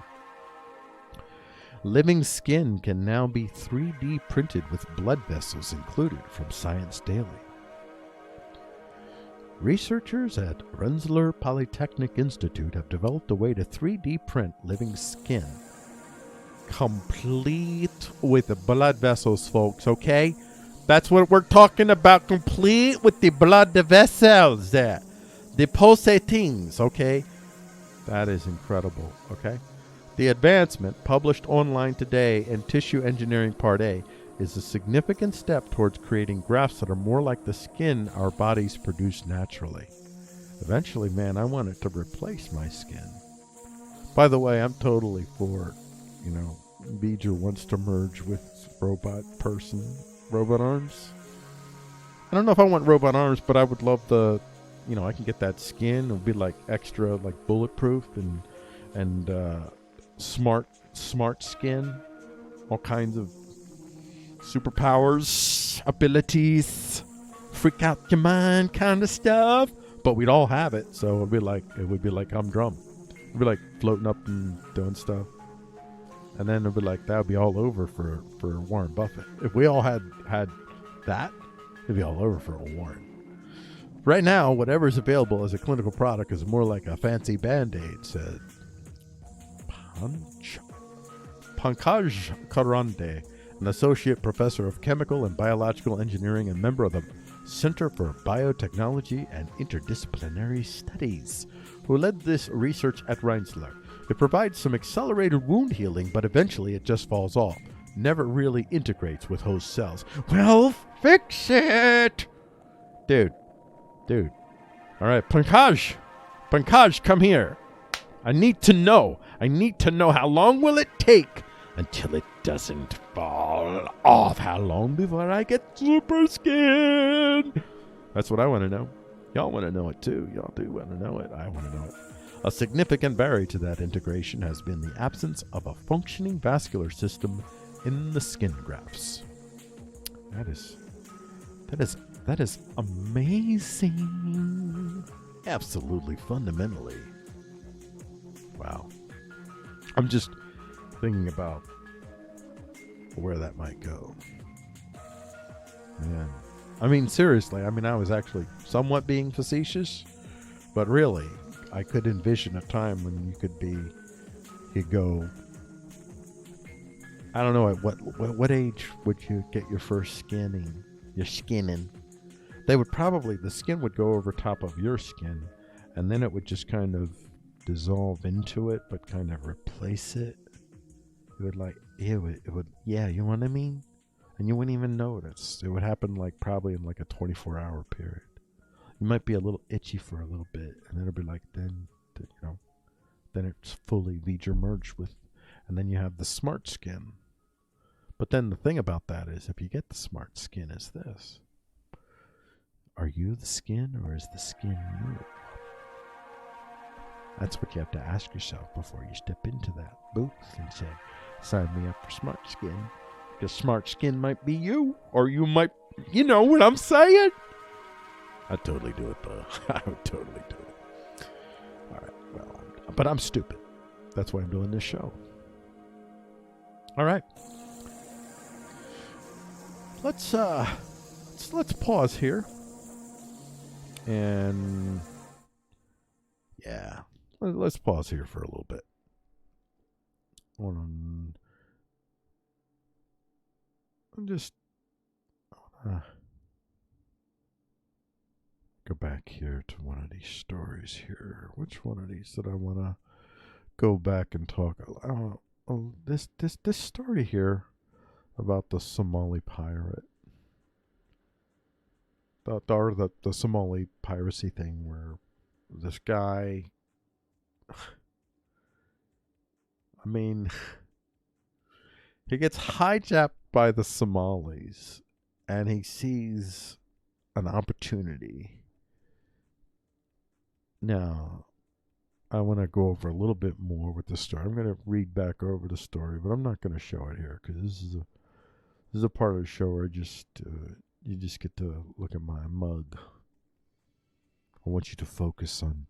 Living skin can now be 3D printed with blood vessels included from Science Daily. Researchers at Rensselaer Polytechnic Institute have developed a way to 3D print living skin. Complete with the blood vessels, folks, okay? That's what we're talking about, complete with the blood vessels there. The pulsatings, okay? That is incredible, okay? The advancement, published online today in Tissue Engineering Part A, is a significant step towards creating grafts that are more like the skin our bodies produce naturally. Eventually, man, I want it to replace my skin. By the way, I'm totally for, Beeger wants to merge with robot arms. I don't know if I want robot arms, but I would love the I can get that skin. It'll be like extra, like bulletproof and smart skin, all kinds of superpowers, abilities, freak out your mind kind of stuff. But we'd all have it, so it would be like humdrum. It'd be like floating up and doing stuff. And then it'd be like, that would be all over for Warren Buffett. If we all had that, it'd be all over for Warren. Right now, whatever's available as a clinical product is more like a fancy Band-Aid, said Pankaj Karande, an associate professor of chemical and biological engineering and member of the Center for Biotechnology and Interdisciplinary Studies, who led this research at Reinsler. It provides some accelerated wound healing, but eventually it just falls off. Never really integrates with host cells. Well, fix it! Dude. All right, Pankaj, come here. I need to know how long will it take until it doesn't fall off. How long before I get super skin? That's what I want to know. Y'all want to know it too. Y'all do want to know it. I want to know it. A significant barrier to that integration has been the absence of a functioning vascular system in the skin grafts. That is amazing. Absolutely, fundamentally. Wow. I'm just thinking about where that might go. Man. I mean, seriously, I was actually somewhat being facetious, but really, I could envision a time when you could go, I don't know, at what age would you get your first skinning? Your skinning. The skin would go over top of your skin, and then it would just kind of dissolve into it, but kind of replace it. It would you know what I mean? And you wouldn't even notice. It would happen probably in a 24-hour period. You might be a little itchy for a little bit, and then it'll be then it's fully Legion merged with, and then you have the smart skin. But then the thing about that is, if you get the smart skin, is this: are you the skin, or is the skin you? That's what you have to ask yourself before you step into that booth and say, sign me up for smart skin. Because smart skin might be you, or you might, you know what I'm saying? I'd totally do it, though. I would totally do it. All right, well, but I'm stupid. That's why I'm doing this show. All right. Let's pause here. And yeah, let's pause here for a little bit. Go back here to one of these stories here. Which one of these did I want to go back and talk? This story here about the Somali pirate. The Somali piracy thing, where this guy, he gets hijacked by the Somalis, and he sees an opportunity. Now, I want to go over a little bit more with the story. I'm going to read back over the story, but I'm not going to show it here, because this is a part of the show where you just get to look at my mug. I want you to focus on,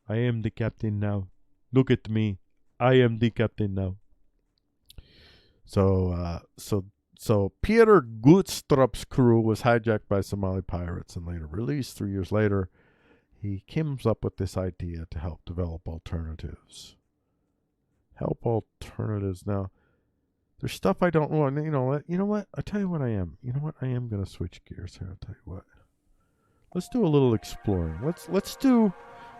I am the captain now. Look at me. I am the captain now. So Peter Gutstrup's crew was hijacked by Somali pirates and later released. 3 years later, he comes up with this idea to help develop alternatives. Now, there's stuff I don't want. You know what? I'll tell you what I am. You know what? I am going to switch gears here. I'll tell you what. Let's do a little exploring.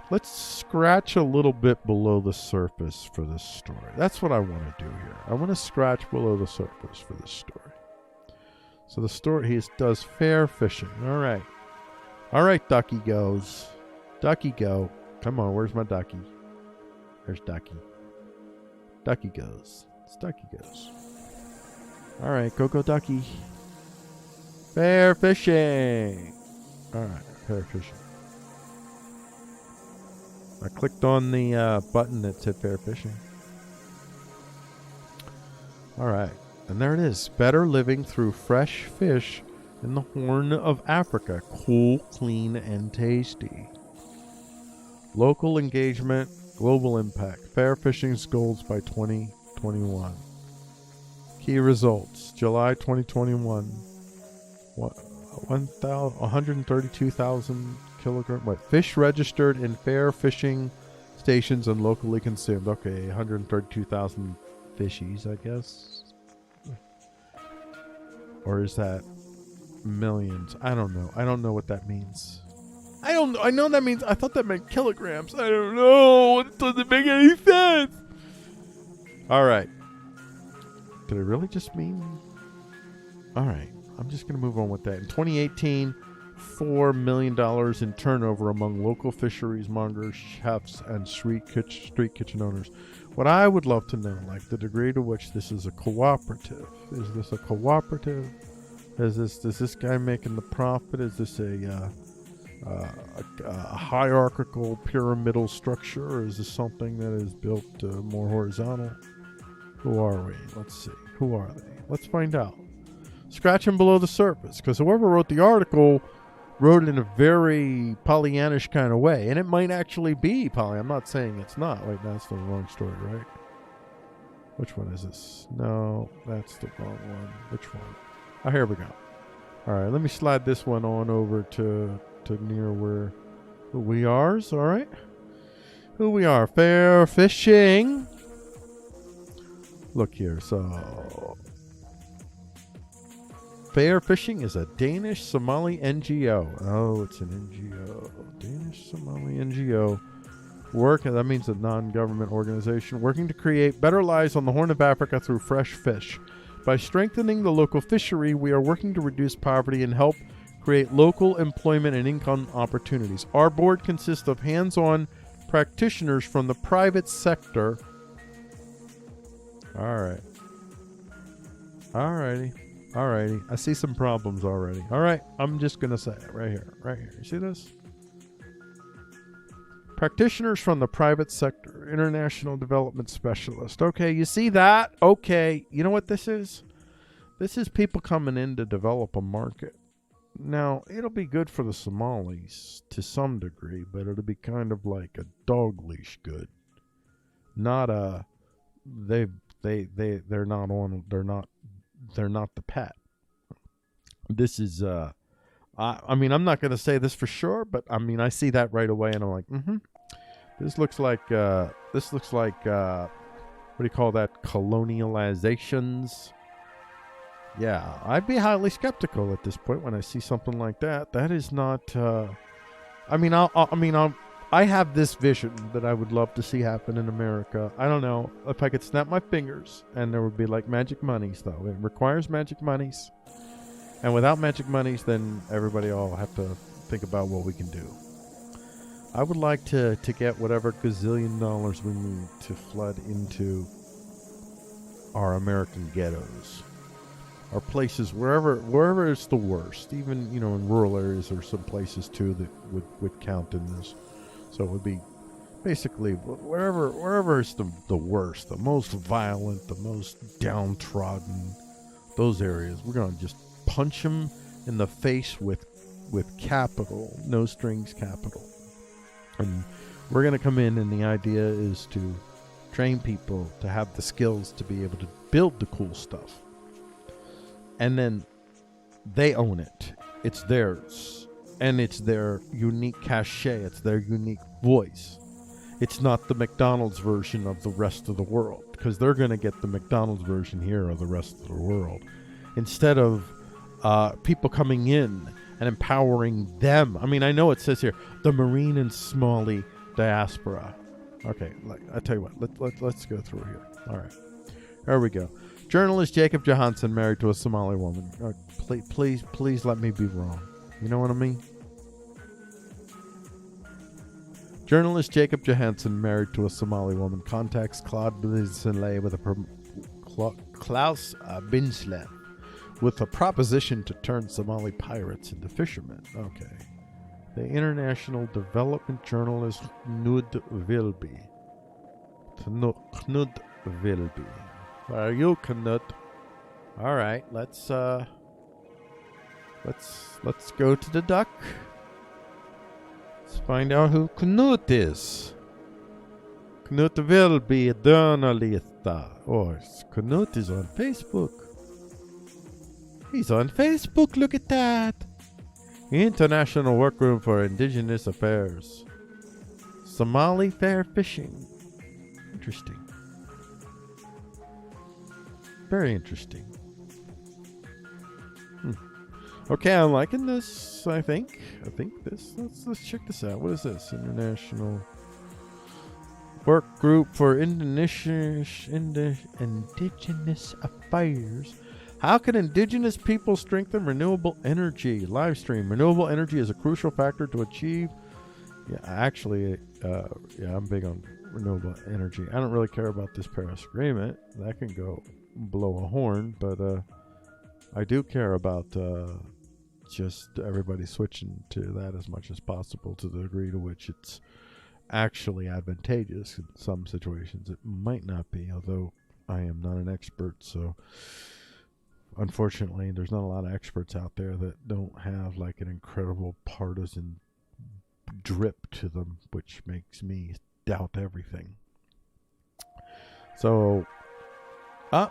Let's scratch a little bit below the surface for this story. That's what I want to do here. I want to scratch below the surface for this story. So the story, he does fair fishing. All right, Ducky goes. Ducky go. Come on, where's my Ducky? There's Ducky. Ducky goes. It's Ducky goes. All right, go Ducky. Fair fishing. All right, fair fishing. I clicked on the button that said fair fishing. All right. And there it is. Better living through fresh fish in the Horn of Africa. Cool, clean, and tasty. Local engagement, global impact. Fair fishing's goals by 2021. Key results. July 2021. 132,000 kilogram. Fish registered in fair fishing stations and locally consumed. Okay, 132,000 fishies, I guess. Or is that millions? I don't know. I don't know what that means. I know that means. I thought that meant kilograms. I don't know. It doesn't make any sense. All right. Did it really just mean? All right. I'm just going to move on with that. In 2018, $4 million in turnover among local fisheries mongers, chefs, and street kitchen owners. What I would love to know, like the degree to which this is a cooperative. Is this a cooperative? Is this guy making the profit? Is this a hierarchical pyramidal structure, or is this something that is built more horizontal? Who are we? Let's see. Who are they? Let's find out. Scratching below the surface, because whoever wrote the article wrote it in a very Pollyannish kind of way, and it might actually be Polly. I'm not saying it's not. Wait, that's the wrong story, right? Which one is this? No, that's the wrong one. Which one? Oh, here we go. All right, let me slide this one on over to near where who we are. All right, who we are. Fair fishing. Look here. So, Fair Fishing is a Danish Somali NGO. Oh, it's an NGO. Danish Somali NGO. That means a non-government organization working to create better lives on the Horn of Africa through fresh fish. By strengthening the local fishery, we are working to reduce poverty and help create local employment and income opportunities. Our board consists of hands-on practitioners from the private sector. All right. Alrighty. Alrighty. I see some problems already. All right. I'm just going to say it right here. Right here. You see this? Practitioners from the private sector. International development specialist. Okay. You see that? Okay. You know what this is? This is people coming in to develop a market. Now, it'll be good for the Somalis to some degree, but it'll be kind of like a dog leash good. Not a... They're not the pet. This is I mean, I'm not going to say this for sure, but I mean, I see that right away and I'm like, this looks like what do you call that? Colonializations. Yeah, I'd be highly skeptical at this point when I see something like that. That is not I have this vision that I would love to see happen in America. I don't know if I could snap my fingers and there would be like magic monies, though. It requires magic monies. And without magic monies, then everybody all have to think about what we can do. I would like to get whatever gazillion dollars we need to flood into our American ghettos. Our places, wherever it's the worst. Even, in rural areas, there are some places, too, that would count in this. So it would be basically wherever it's the worst, the most violent, the most downtrodden, those areas, we're going to just punch them in the face with capital, no strings capital. And we're going to come in, and the idea is to train people to have the skills to be able to build the cool stuff. And then they own it. It's theirs. And it's their unique cachet. It's their unique voice. It's not the McDonald's version of the rest of the world, because they're going to get the McDonald's version here of the rest of the world. Instead of people coming in and empowering them. I mean, I know it says here, the Marine and Somali diaspora. Okay, I tell you what, let's go through here. All right, there we go. Journalist Jacob Johansson married to a Somali woman. Please let me be wrong. You know what I mean? Journalist Jacob Johansson, married to a Somali woman, contacts Claude Binsley with Klaus Binsley with a proposition to turn Somali pirates into fishermen. Okay. The international development journalist Knud Wilby. Knud Wilby. Are you Knud? All right, let's go to the duck. Let's find out who Knut is. Knut will be a journalist. Oh, Knut is on Facebook. He's on Facebook, look at that. International Workgroup for Indigenous Affairs. Somali fair fishing. Interesting. Very interesting. Okay, I'm liking this, I think this. Let's check this out. What is this? International Work Group for Indigenous Affairs. How can indigenous people strengthen renewable energy? Live stream. Renewable energy is a crucial factor to achieve. Yeah, actually, I'm big on renewable energy. I don't really care about this Paris Agreement. That can go blow a horn, but I do care about just everybody switching to that as much as possible, to the degree to which it's actually advantageous. In some situations it might not be, although I am not an expert, so unfortunately there's not a lot of experts out there that don't have like an incredible partisan drip to them, which makes me doubt everything. So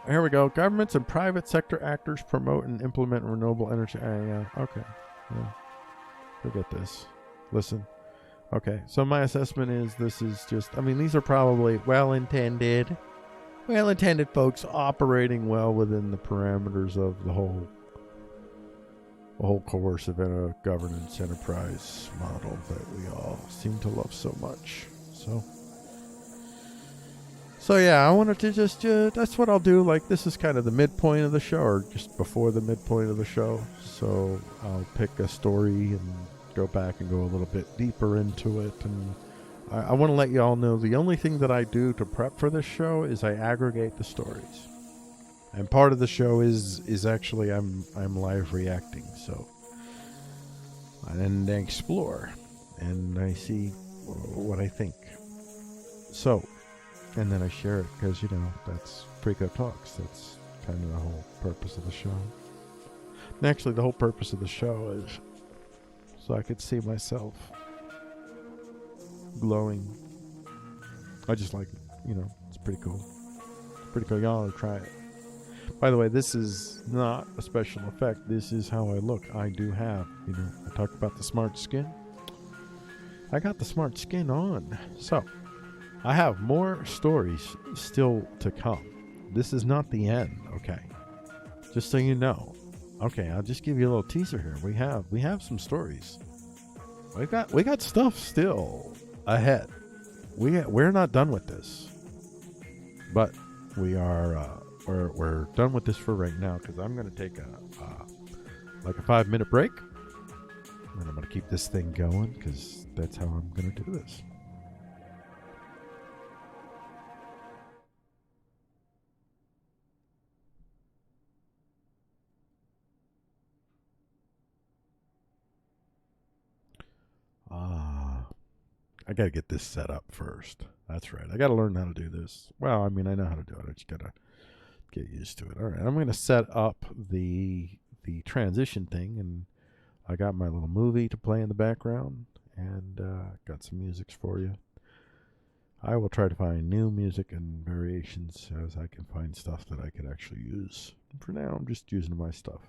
here we go. Governments and private sector actors promote and implement renewable energy. Yeah, okay. Yeah. Forget this. Listen. Okay, so my assessment is this is just, I mean, these are probably well-intended folks operating well within the parameters of the whole coercive governance enterprise model that we all seem to love so much. So yeah, I wanted to just, that's what I'll do. Like, this is kind of the midpoint of the show, or just before the midpoint of the show. So I'll pick a story and go back and go a little bit deeper into it. And I want to let you all know the only thing that I do to prep for this show is I aggregate the stories. And part of the show is actually I'm live reacting. So, and I explore and I see what I think. So, and then I share it because, you know, that's Freeqo Talks. That's kind of the whole purpose of the show. And actually, the whole purpose of the show is so I could see myself glowing. I just like it. You know, it's pretty cool. Pretty cool. Y'all ought to try it. By the way, this is not a special effect. This is how I look. I do have, you know, I talked about the smart skin. I got the smart skin on. So, I have more stories still to come. This is not the end, okay? Just so you know. Okay, I'll just give you a little teaser here. We have some stories. We got stuff still ahead. We're not done with this. But we are we're done with this for right now, because I'm going to take a 5-minute break. And I'm going to keep this thing going, because that's how I'm going to do this. I got to get this set up first. That's right. I got to learn how to do this. Well, I mean, I know how to do it. I just got to get used to it. All right. I'm going to set up the transition thing, and I got my little movie to play in the background, and got some music for you. I will try to find new music and variations as I can find stuff that I could actually use. For now, I'm just using my stuff.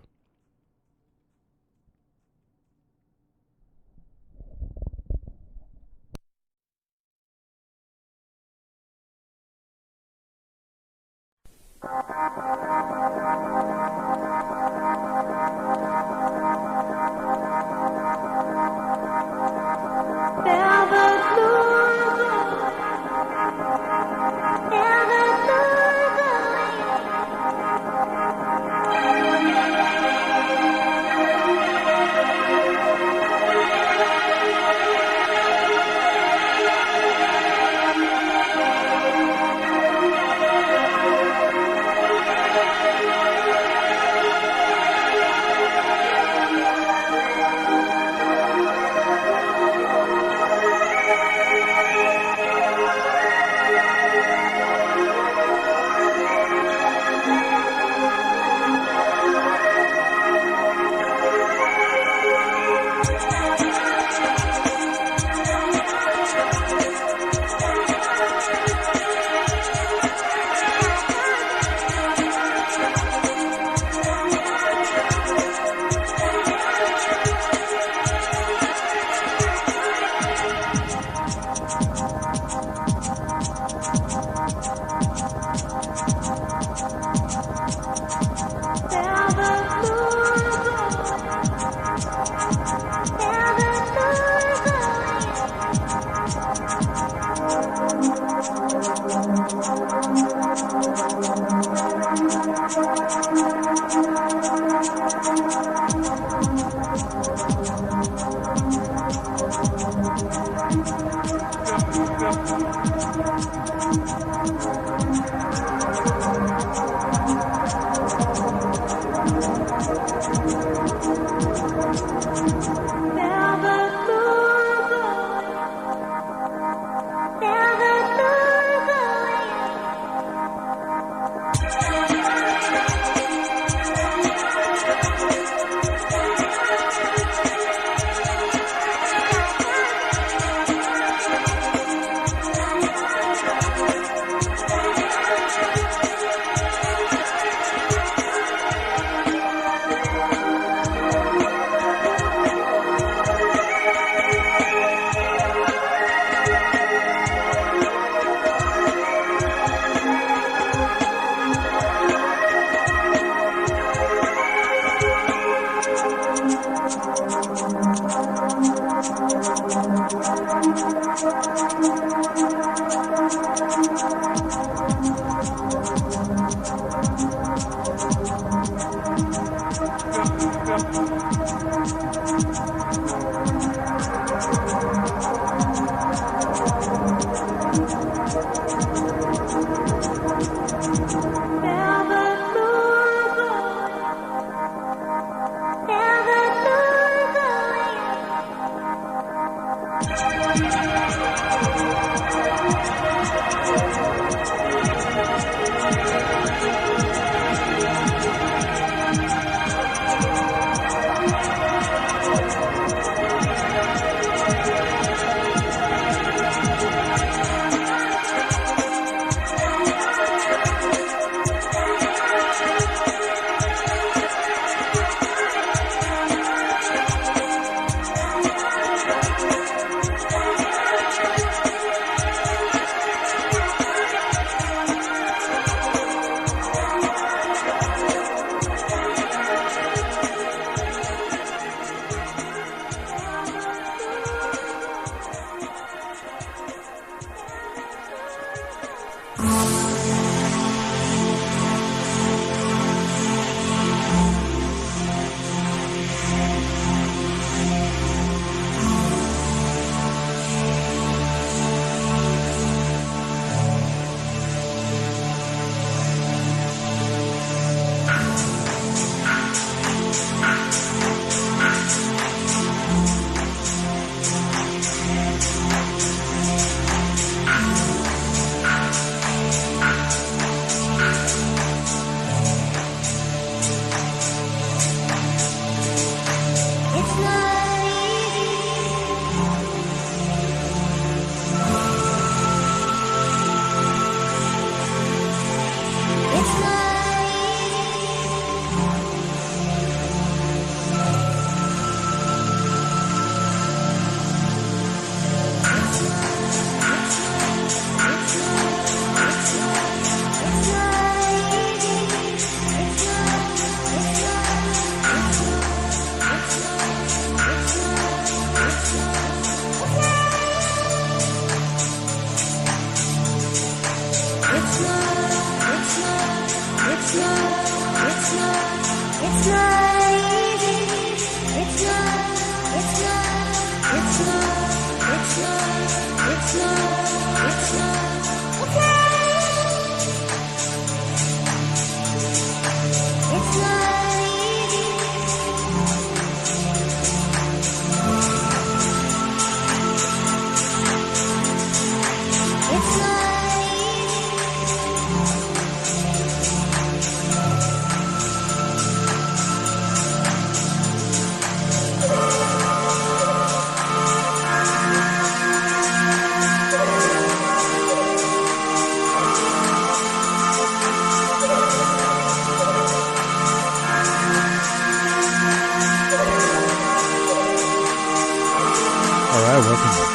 right, welcome to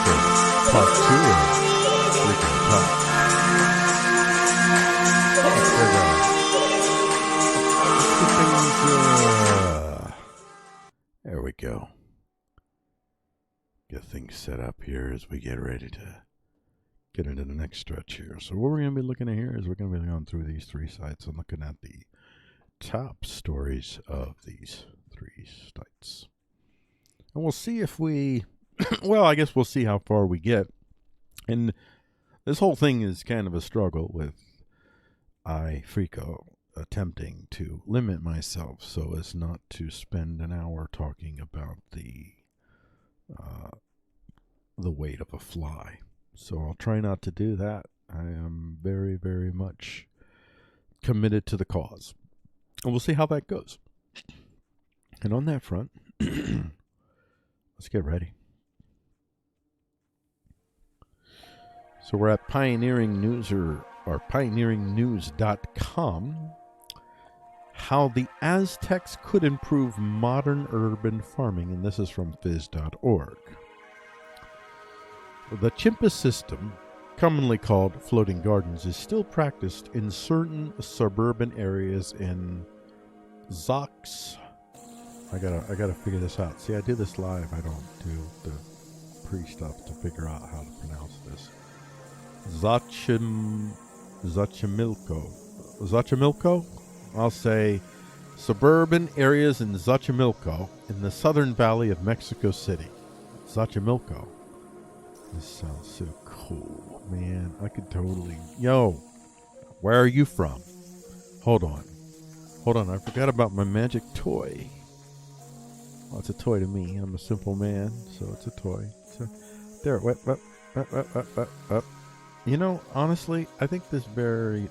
part 2 of Freeqo Talk. There we go. Get things set up here as we get ready to get into the next stretch here. So what we're going to be looking at here is we're going to be going through these 3 sites and looking at the top stories of these 3 sites. And we'll see if we, well, I guess we'll see how far we get. And this whole thing is kind of a struggle with Freeqo attempting to limit myself so as not to spend an hour talking about the weight of a fly. So I'll try not to do that. I am very, very much committed to the cause. And we'll see how that goes. And on that front, let's get ready. So we're at pioneeringnews.com. How the Aztecs could improve modern urban farming, and this is from phys.org. The chimpa system, commonly called floating gardens, is still practiced in certain suburban areas in Zox. I gotta figure this out. See, I do this live. I don't do the pre-stuff to figure out how to pronounce this. Xochimilco? I'll say suburban areas in Xochimilco in the southern valley of Mexico City. Xochimilco. This sounds so cool, man. I could totally... Yo, where are you from? Hold on. I forgot about my magic toy. Well, it's a toy to me. I'm a simple man, so it's a toy. So, there, what? You know, honestly, I think this bear's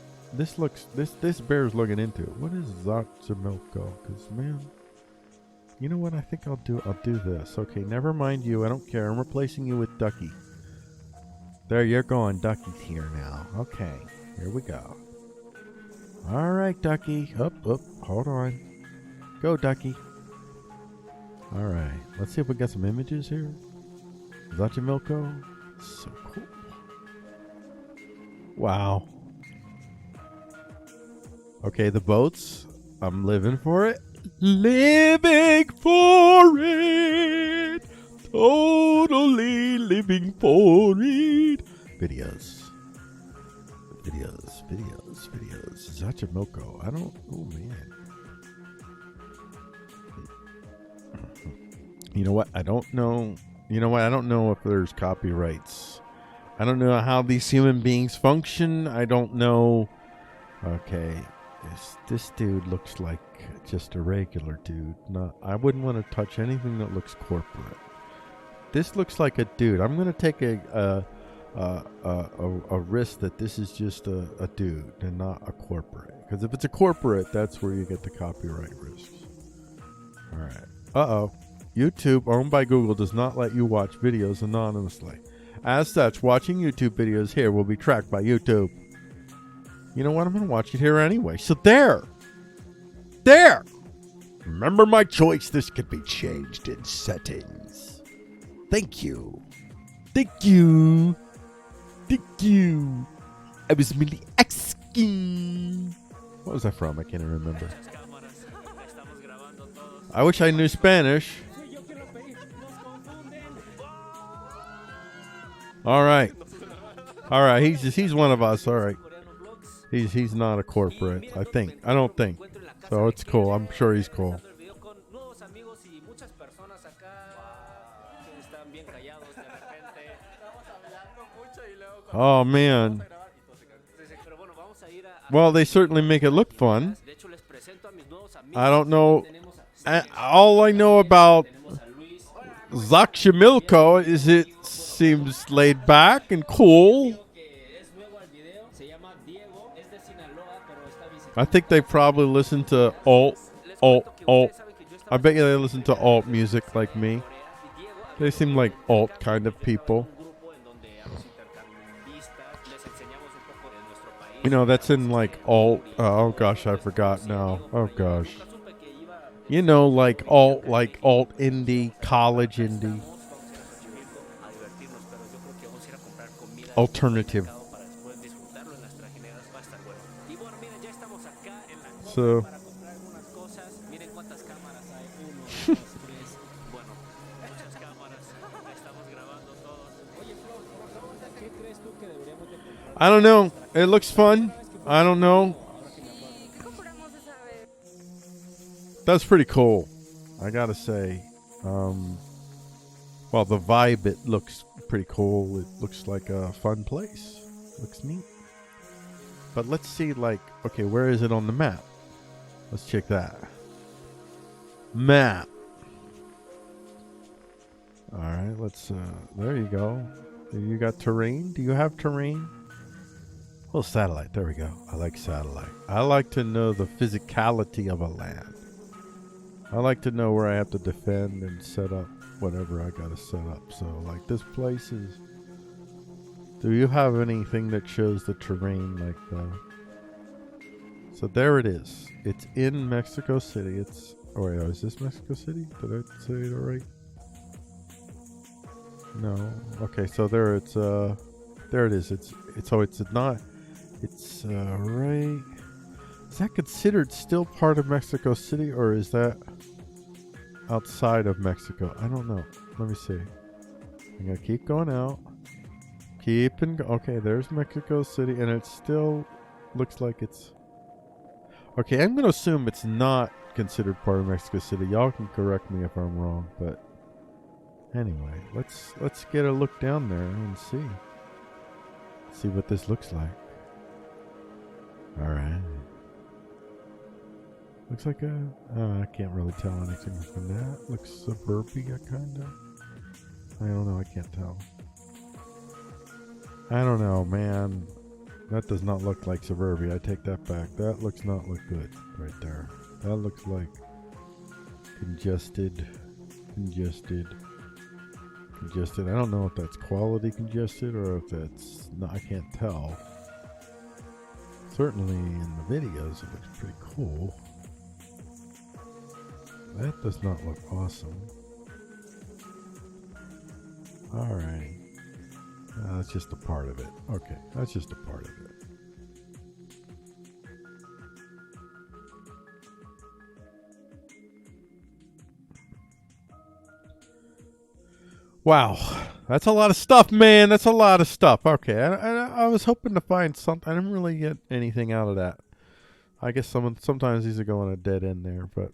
looking into it. What is Xochimilco? Because, man, you know what? I think I'll do this. Okay, never mind you. I don't care. I'm replacing you with Ducky. There, you're going. Ducky's here now. Okay, here we go. All right, Ducky. Up. Hold on. Go, Ducky. All right. Let's see if we got some images here. Xochimilco. So cool. Wow. Okay, the boats. I'm living for it. Living for it. Totally living for it. Videos. Xochimilco. Oh, man. You know what? I don't know. I don't know if there's copyrights. I don't know how these human beings function. I don't know. Okay. This dude looks like just a regular dude. I wouldn't want to touch anything that looks corporate. This looks like a dude. I'm going to take a risk that this is just a dude and not a corporate. Because if it's a corporate, that's where you get the copyright risks. All right. Uh-oh. YouTube, owned by Google, does not let you watch videos anonymously. As such, watching YouTube videos here will be tracked by YouTube. You know what? I'm going to watch it here anyway. So there. Remember my choice. This could be changed in settings. Thank you. I was merely asking. What was that from? I can't even remember. I wish I knew Spanish. All right. He's one of us. All right. He's not a corporate. I don't think. So it's cool. I'm sure he's cool. Oh man. Well, they certainly make it look fun. I don't know. All I know about Xochimilco is it seems laid back and cool. I think they probably listen to alt. I bet you they listen to alt music like me. They seem like alt kind of people. You know, that's in like alt. Oh gosh, I forgot now. Oh gosh. You know, like alt indie, college indie. alternative. So I don't know. It looks fun. I don't know. That's pretty cool. I gotta say. Well, the vibe, it looks pretty cool. It looks like a fun place. Looks neat. But let's see, like, okay, where is it on the map? Let's check that. Map. All right, let's, there you go. You got terrain? Do you have terrain? Oh, satellite. There we go. I like satellite. I like to know the physicality of a land. I like to know where I have to defend and set up whatever I gotta set up. So, like, this place is... Do you have anything that shows the terrain like that? So there it is. It's in Mexico City. It's... Oh, wait, is this Mexico City? Did I say it right? No. Okay, so there it's... There it is. It's so it's not... It's, right... Is that considered still part of Mexico City, or is that outside of Mexico? I don't know. Let me see. I'm gonna keep going out. Okay, there's Mexico City, and it still looks like it's... Okay, I'm gonna assume it's not considered part of Mexico City. Y'all can correct me if I'm wrong, but anyway, let's get a look down there and see what this looks like. All right. Looks like I can't really tell anything from that. Looks suburbia, kind of. I don't know. I can't tell. I don't know, man. That does not look like suburbia. I take that back. That looks not look good right there. That looks like congested. I don't know if that's quality congested or if that's not. I can't tell. Certainly in the videos, it looks pretty cool. That does not look awesome. Alright. That's just a part of it. Okay, that's just a part of it. Wow. That's a lot of stuff, man. That's a lot of stuff. Okay, I was hoping to find something. I didn't really get anything out of that. I guess sometimes these are going a dead end there, but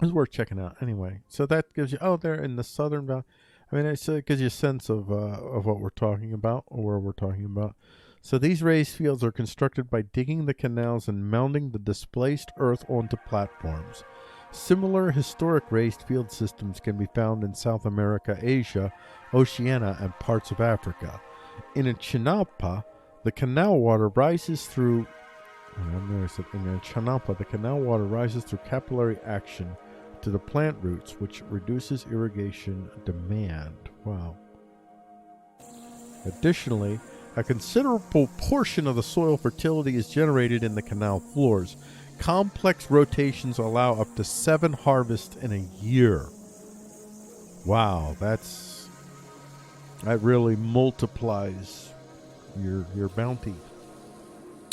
it's worth checking out anyway. So that gives you, oh, they're in the southern valley. I mean, it gives you a sense of what we're talking about, or where we're talking about. So these raised fields are constructed by digging the canals and mounting the displaced earth onto platforms. Similar historic raised field systems can be found in South America, Asia, Oceania, and parts of Africa. In a Chinampa, the canal water rises through... In a Chinampa, the canal water rises through capillary action to the plant roots, which reduces irrigation demand. Wow. Additionally, a considerable portion of the soil fertility is generated in the canal floors. Complex rotations allow up to 7 harvests in a year. Wow, that really multiplies your bounty.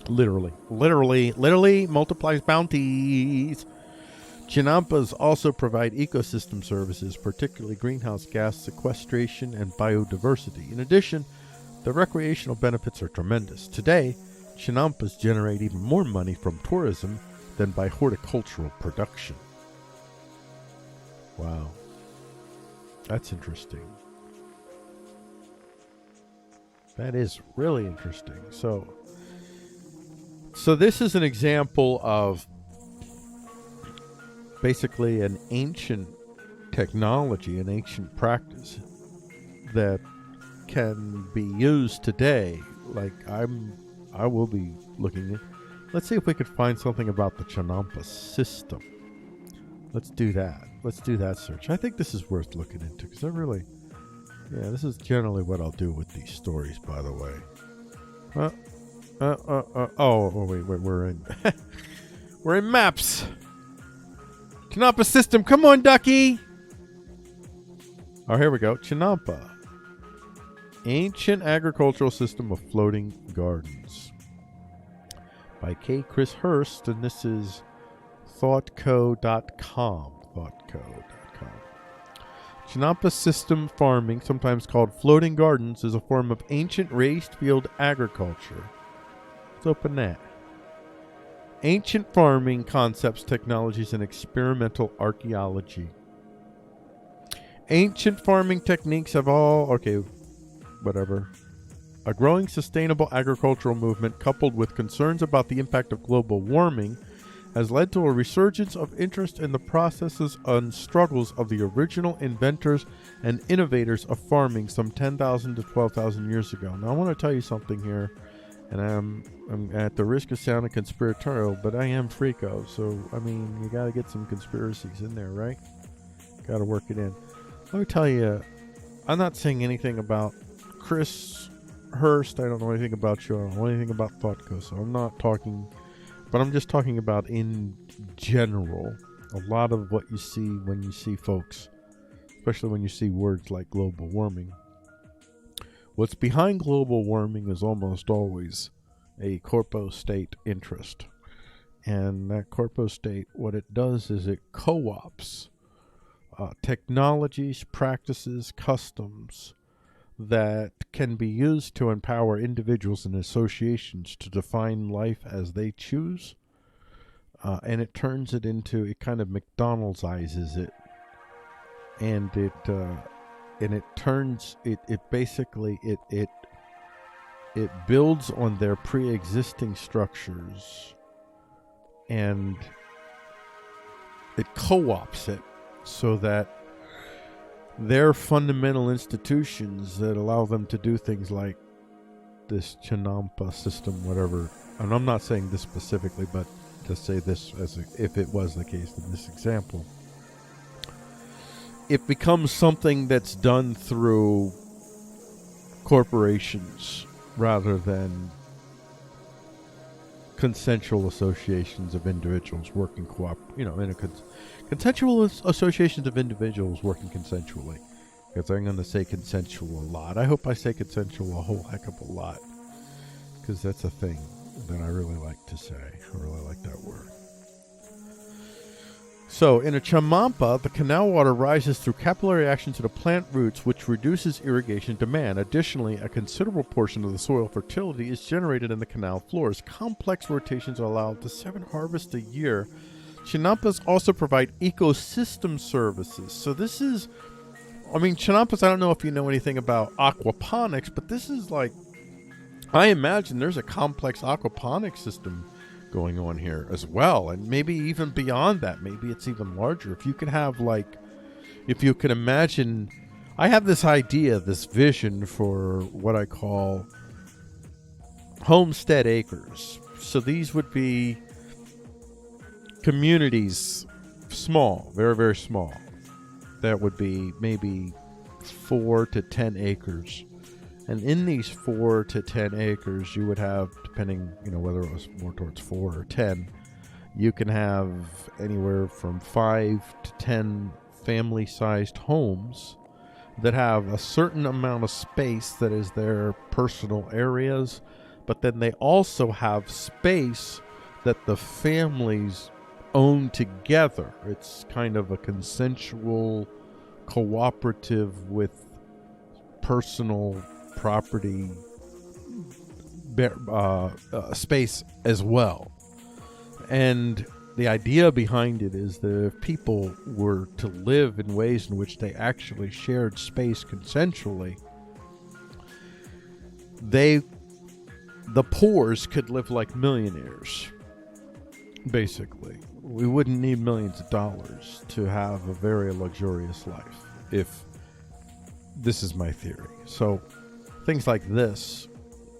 Literally multiplies bounties. Chinampas also provide ecosystem services, particularly greenhouse gas sequestration and biodiversity. In addition, the recreational benefits are tremendous. Today, Chinampas generate even more money from tourism than by horticultural production. Wow. That's interesting. That is really interesting. So this is an example of basically an ancient technology, an ancient practice that can be used today. Like I will be looking at. Let's see if we could find something about the Chinampa system. Let's do that. Let's do that search. I think this is worth looking into because this is generally what I'll do with these stories, by the way. Wait, we're in we're in maps. Chinampa system, come on, ducky. Oh, here we go. Chinampa. Ancient Agricultural System of Floating Gardens by K. Chris Hurst, and this is thoughtco.com. Thoughtco.com. Chinampa system farming, sometimes called floating gardens, is a form of ancient raised field agriculture. Let's open that. Ancient farming concepts, technologies, and experimental archaeology. Ancient farming techniques have all... Okay, whatever. A growing sustainable agricultural movement coupled with concerns about the impact of global warming has led to a resurgence of interest in the processes and struggles of the original inventors and innovators of farming some 10,000 to 12,000 years ago. Now, I want to tell you something here, and I'm at the risk of sounding conspiratorial, but I am Freeqo, so, I mean, you got to get some conspiracies in there, right? Got to work it in. Let me tell you, I'm not saying anything about Chris Hurst. I don't know anything about you. I don't know anything about ThoughtCo, so I'm not talking... But I'm just talking about in general. A lot of what you see when you see folks, especially when you see words like global warming. What's behind global warming is almost always a corpo state interest. And that corpo state, what it does is it co-ops technologies, practices, customs that can be used to empower individuals and associations to define life as they choose, and it turns it into, it kind of McDonald'sizes it, and it turns it basically it builds on their pre-existing structures, and it co-ops it so that they're fundamental institutions that allow them to do things like this Chinampa system, whatever. And I'm not saying this specifically, but to say this as if it was the case in this example. It becomes something that's done through corporations rather than consensual associations of individuals working in a consensual associations of individuals working consensually. Because I'm going to say consensual a lot. I hope I say consensual a whole heck of a lot, because that's a thing that I really like to say. I really like that word. So, in a chamampa, the canal water rises through capillary action to the plant roots, which reduces irrigation demand. Additionally, a considerable portion of the soil fertility is generated in the canal floors. Complex rotations are allowed to 7 harvests a year. Chinampas also provide ecosystem services. So this is, Chinampas, I don't know if you know anything about aquaponics, but this is like, I imagine there's a complex aquaponics system going on here as well, and maybe even beyond that. Maybe it's even larger. If you can imagine, I have this idea, this vision for what I call homestead acres. So these would be communities, small, very, very small. That would be maybe 4 to 10 acres. And in these 4 to 10 acres, you would have, depending, whether it was more towards 4 or 10, you can have anywhere from 5 to 10 family-sized homes that have a certain amount of space that is their personal areas, but then they also have space that the families own together. It's kind of a consensual, cooperative with personal property space as well. And the idea behind it is that if people were to live in ways in which they actually shared space consensually, the poors could live like millionaires, basically. We wouldn't need millions of dollars to have a very luxurious life, if this is my theory. So things like this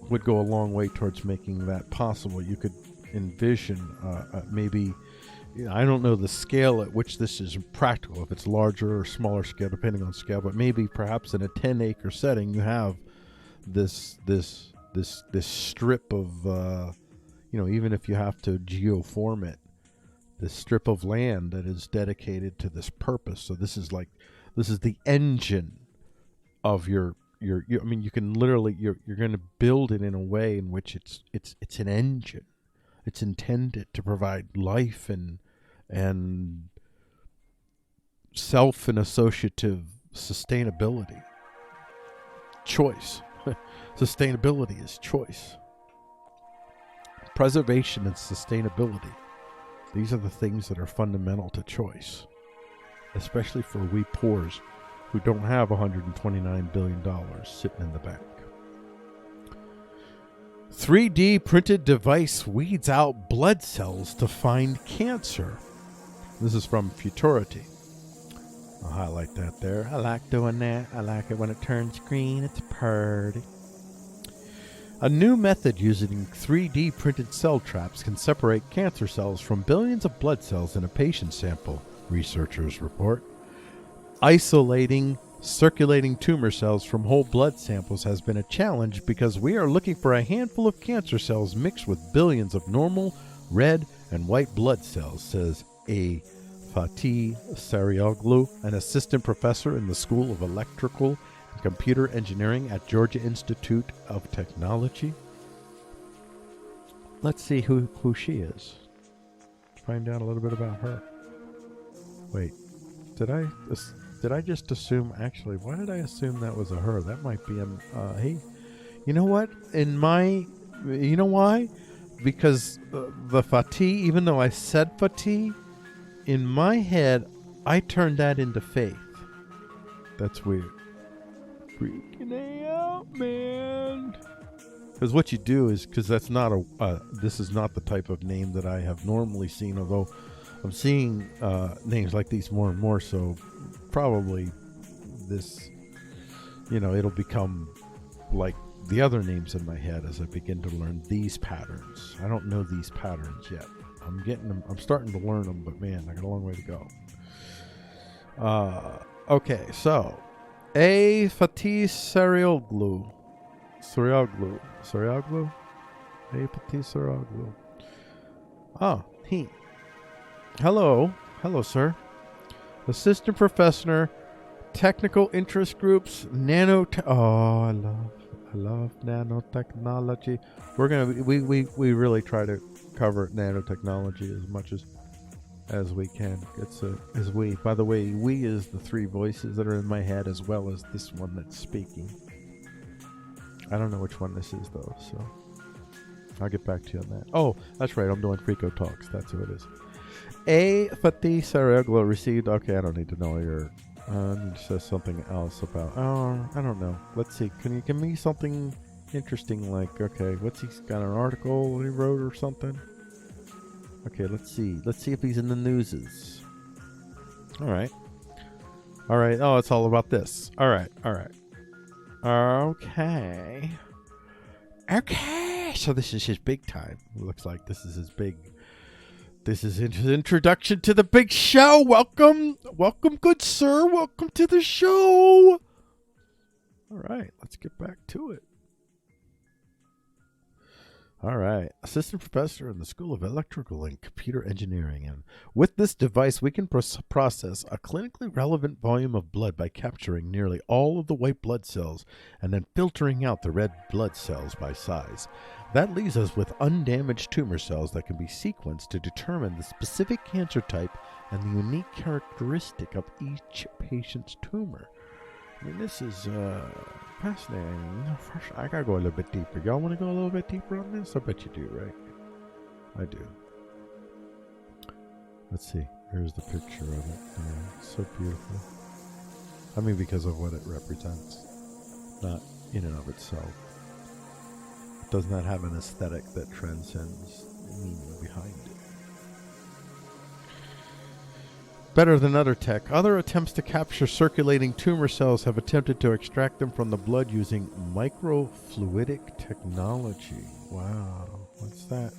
would go a long way towards making that possible. You could envision maybe, I don't know the scale at which this is practical, if it's larger or smaller scale, depending on scale, but maybe perhaps in a 10-acre setting, you have this strip of, even if you have to geoform it, this strip of land that is dedicated to this purpose. So this is the engine of your I mean, you can literally you're going to build it in a way in which it's an engine. It's intended to provide life and self and associative sustainability. Choice. Sustainability is choice. Preservation and sustainability. These are the things that are fundamental to choice, especially for we poors who don't have $129 billion sitting in the bank. 3D printed device weeds out blood cells to find cancer. This is from Futurity. I'll highlight that there. I like doing that. I like it when it turns green. It's purty. A new method using 3D printed cell traps can separate cancer cells from billions of blood cells in a patient sample, researchers report. Isolating circulating tumor cells from whole blood samples has been a challenge because we are looking for a handful of cancer cells mixed with billions of normal red and white blood cells, says A. Fatih Sarıoğlu, an assistant professor in the School of Electrical and Computer Engineering at Georgia Institute of Technology. Let's see who she is. Let's find out a little bit about her. Wait, did I just assume, actually, why did I assume that was a her? That might be hey, you know what? You know why? Because the Fatih, even though I said Fatih, in my head, I turned that into faith. That's weird. Freaking out, man. Because what you do is, because that's not this is not the type of name that I have normally seen, although I'm seeing names like these more and more, so probably this, it'll become like the other names in my head as I begin to learn these patterns. I don't know these patterns yet. I'm getting them. I'm starting to learn them, but man, I got a long way to go. Okay, so A. Fatih Sarıoğlu. Sarıoğlu? A. Fatih Sarıoğlu. Oh, he. Hello, sir. Assistant professor, technical interest groups, I love nanotechnology. We really try to cover nanotechnology as much as we can. By the way, we is the three voices that are in my head, as well as this one that's speaking. I don't know which one this is though, so I'll get back to you on that. Oh, that's right, I'm doing Freeqo Talks. That's who it is. A. Fatih Sarıoğlu received. Okay, I don't need to know your. It says something else about. Oh, I don't know. Let's see. Can you give me something interesting? Like, okay, what's he's got an article he wrote or something? Okay, let's see. Let's see if he's in the newses. All right. Oh, it's all about this. All right. Okay. So this is his big time. It looks like this is his big. This is his introduction to the big show. Welcome, good sir. Welcome to the show. All right, let's get back to it. All right, assistant professor in the School of Electrical and Computer Engineering. And with this device, we can process a clinically relevant volume of blood by capturing nearly all of the white blood cells and then filtering out the red blood cells by size. That leaves us with undamaged tumor cells that can be sequenced to determine the specific cancer type and the unique characteristic of each patient's tumor. I mean, this is fascinating. First, I gotta go a little bit deeper. Y'all want to go a little bit deeper on this? I bet you do, right? I do. Let's see. Here's the picture of it. Yeah, it's so beautiful. I mean, because of what it represents, not in and of itself. It does not have an aesthetic that transcends the meaning behind it. Better than other tech, other attempts to capture circulating tumor cells have attempted to extract them from the blood using microfluidic technology. Wow, what's that?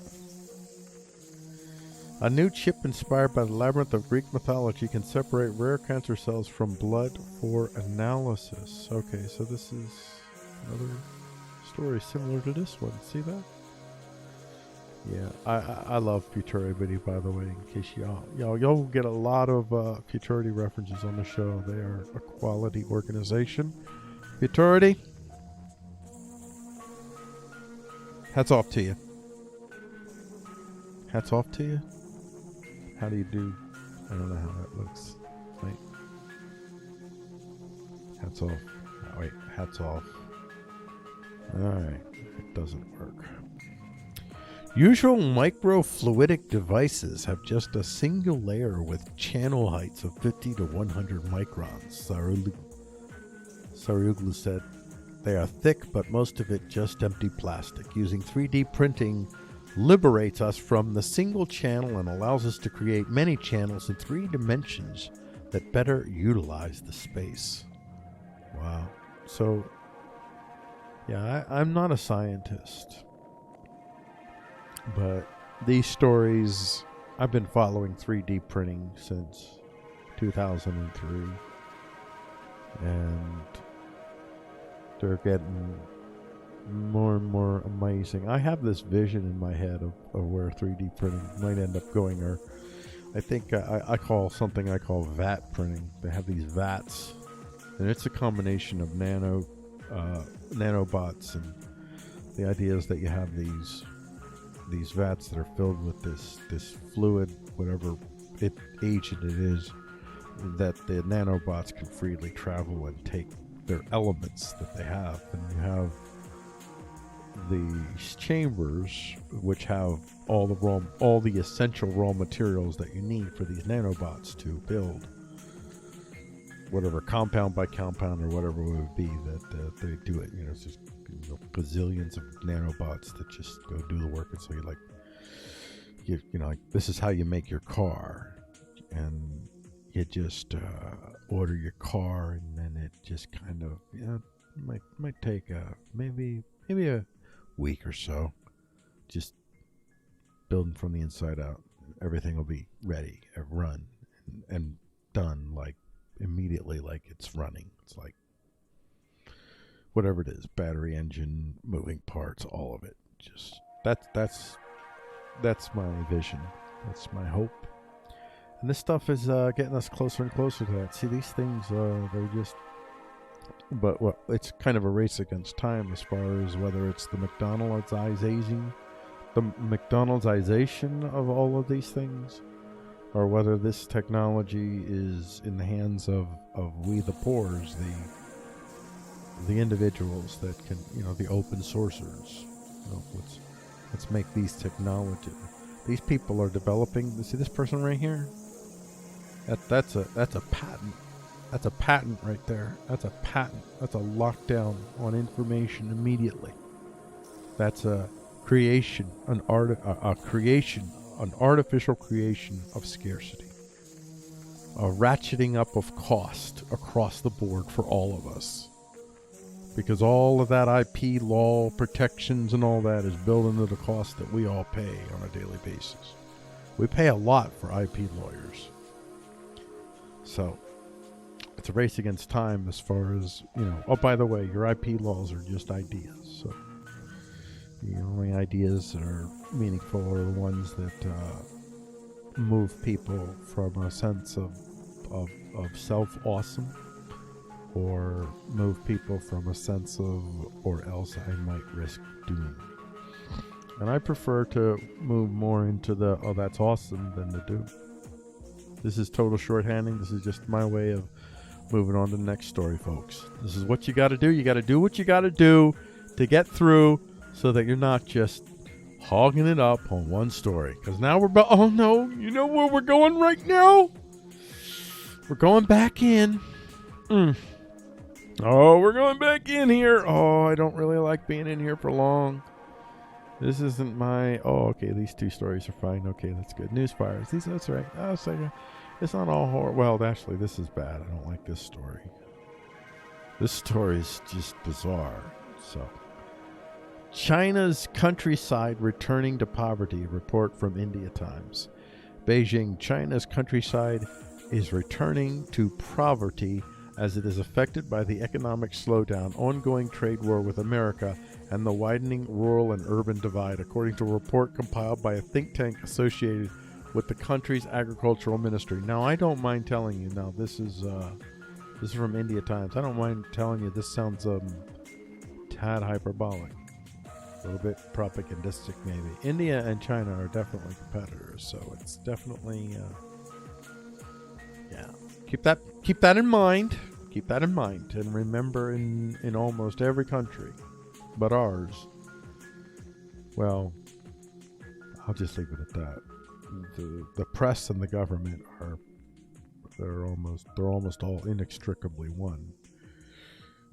A new chip inspired by the labyrinth of Greek mythology can separate rare cancer cells from blood for analysis. Okay, so this is another story similar to this one. See that? Yeah, I love Futurity, by the way, in case y'all get a lot of Futurity references on the show. They are a quality organization Futurity, hats off to you. Hats off to you? How do you do? I don't know how that looks. Wait. Hats off. Oh, wait, hats off. Alright, it doesn't work. Usual microfluidic devices have just a single layer with channel heights of 50 to 100 microns, Saruglu said. They are thick, but most of it just empty plastic. Using 3D printing liberates us from the single channel and allows us to create many channels in 3 dimensions that better utilize the space. Wow. So, yeah, I'm not a scientist. But these stories, I've been following 3D printing since 2003. And they're getting more and more amazing. I have this vision in my head of where 3D printing might end up going, or I think I call something I call vat printing. They have these vats, and it's a combination of nanobots, and the idea is that you have these vats that are filled with this fluid, whatever agent it is, that the nanobots can freely travel and take their elements that they have. And you have these chambers which have all the essential raw materials that you need for these nanobots to build whatever compound by compound or whatever it would be that they do it. It's just gazillions of nanobots that just go do the work. And so you're like, like, this is how you make your car, and you just order your car, and then it just kind of might take maybe a week or so, just building from the inside out. Everything will be ready, run, and done like immediately, like it's running. It's like whatever it is, battery, engine, moving parts, all of it. Just that's my vision. That's my hope. And this stuff is getting us closer and closer to that. See, these things, they're just... But it's kind of a race against time as far as whether it's the McDonaldization of all of these things, or whether this technology is in the hands of we the poors, the individuals that can, the open sourcers. Let's make these technology. These people are developing. See this person right here? That's a patent. That's a patent right there. That's a patent. That's a lockdown on information immediately. That's a creation, an artificial creation of scarcity. A ratcheting up of cost across the board for all of us. Because all of that IP law protections and all that is built into the cost that we all pay on a daily basis. We pay a lot for IP lawyers. So it's a race against time as far as, oh, by the way, your IP laws are just ideas. So the only ideas that are meaningful are the ones that move people from a sense of self-awesome, or move people from a sense of, or else I might risk doom. And I prefer to move more into the, oh, that's awesome, than the doom. This is total shorthanding. This is just my way of moving on to the next story, folks. This is what you got to do. You got to do what you got to do to get through, so that you're not just hogging it up on one story. Because now we're oh no, you know where we're going right now? We're going back in. Oh, we're going back in here. Oh, I don't really like being in here for long. This isn't my... Oh, okay, these two stories are fine. Okay, that's good. Newsfire. That's right. Oh, so it's not all horror. Well, actually, this is bad. I don't like this story. This story is just bizarre. So, China's countryside returning to poverty. Report from India Times. Beijing, China's countryside is returning to poverty as it is affected by the economic slowdown, ongoing trade war with America, and the widening rural and urban divide, according to a report compiled by a think tank associated with the country's agricultural ministry. Now, I don't mind telling you, now this is This is from India Times. I don't mind telling you, this sounds tad hyperbolic. A little bit propagandistic, maybe. India and China are definitely competitors, so it's definitely, yeah. Keep that in mind. Keep that in mind, and remember, in almost every country, but ours, well, I'll just leave it at that. The press and the government they're almost all inextricably one.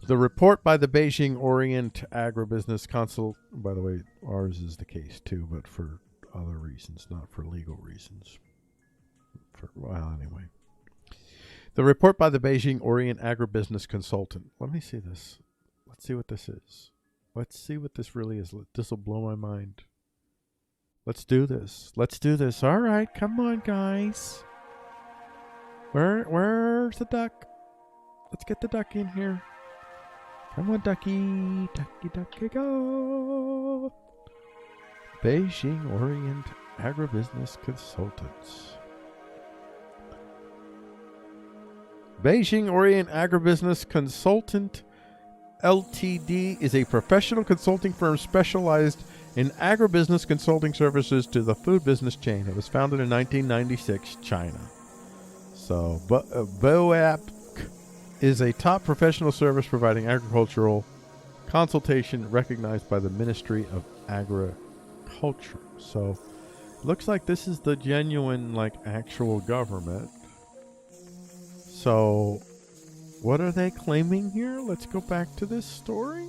The report by the Beijing Orient Agribusiness Consult, by the way, ours is the case too, but for other reasons, not for legal reasons. Anyway. The report by the Beijing Orient Agribusiness Consultant. Let me see this. Let's see what this is. Let's see what this really is. This will blow my mind. Let's do this. Let's do this. All right, come on, guys. Where's the duck? Let's get the duck in here. Come on, ducky. Ducky, go. Beijing Orient Agribusiness Consultants. Beijing Orient Agribusiness Consultant Ltd. is a professional consulting firm specialized in agribusiness consulting services to the food business chain. It was founded in 1996, China. So, BOAP is a top professional service providing agricultural consultation recognized by the Ministry of Agriculture. So, looks like this is the genuine, actual government. So, what are they claiming here? Let's go back to this story.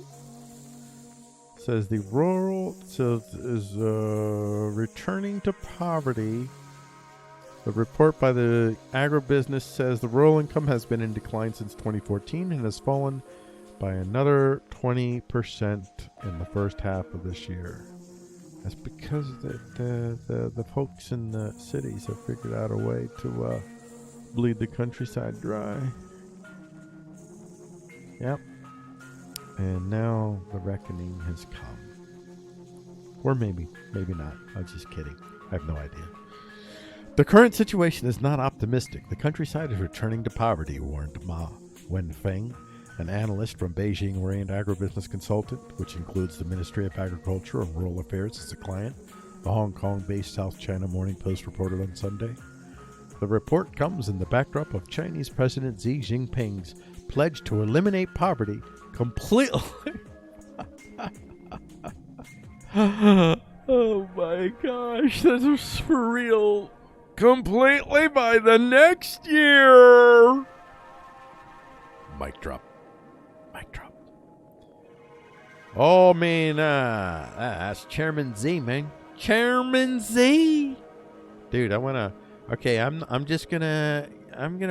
It says the rural is returning to poverty. The report by the agribusiness says the rural income has been in decline since 2014 and has fallen by another 20% in the first half of this year. That's because the folks in the cities have figured out a way to bleed the countryside dry. Yep. And now the reckoning has come. Or maybe not. I'm just kidding. I have no idea. The current situation is not optimistic. The countryside is returning to poverty, warned Ma Wenfeng, an analyst from Beijing Orient Agribusiness Consultant, which includes the Ministry of Agriculture and Rural Affairs as a client, the Hong Kong-based South China Morning Post reported on Sunday. The report comes in the backdrop of Chinese President Xi Jinping's pledge to eliminate poverty completely. Oh my gosh, this is for real. Completely by the next year. Mic drop. Mic drop. Oh man, that's Chairman Z, man. Chairman Z. Dude, I'm gonna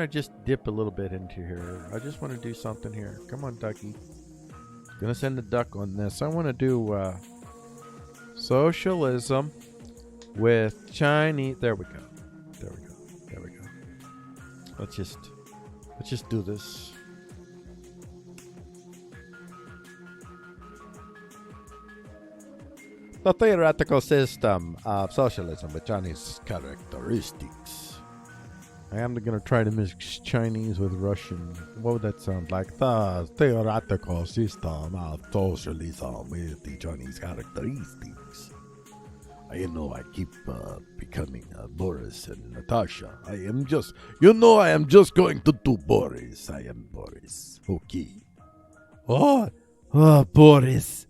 just dip a little bit into here. I just want to do something here. Come on, ducky. Gonna send a duck on this. I want to do socialism with Chinese. There we go. Let's just do this. The theoretical system of socialism with Chinese characteristics. I am going to try to mix Chinese with Russian. What would that sound like? The theoretical system of socialism with the Chinese characteristics. I keep becoming Boris and Natasha. I am just going to do Boris. I am Boris. Okay. Oh, Boris.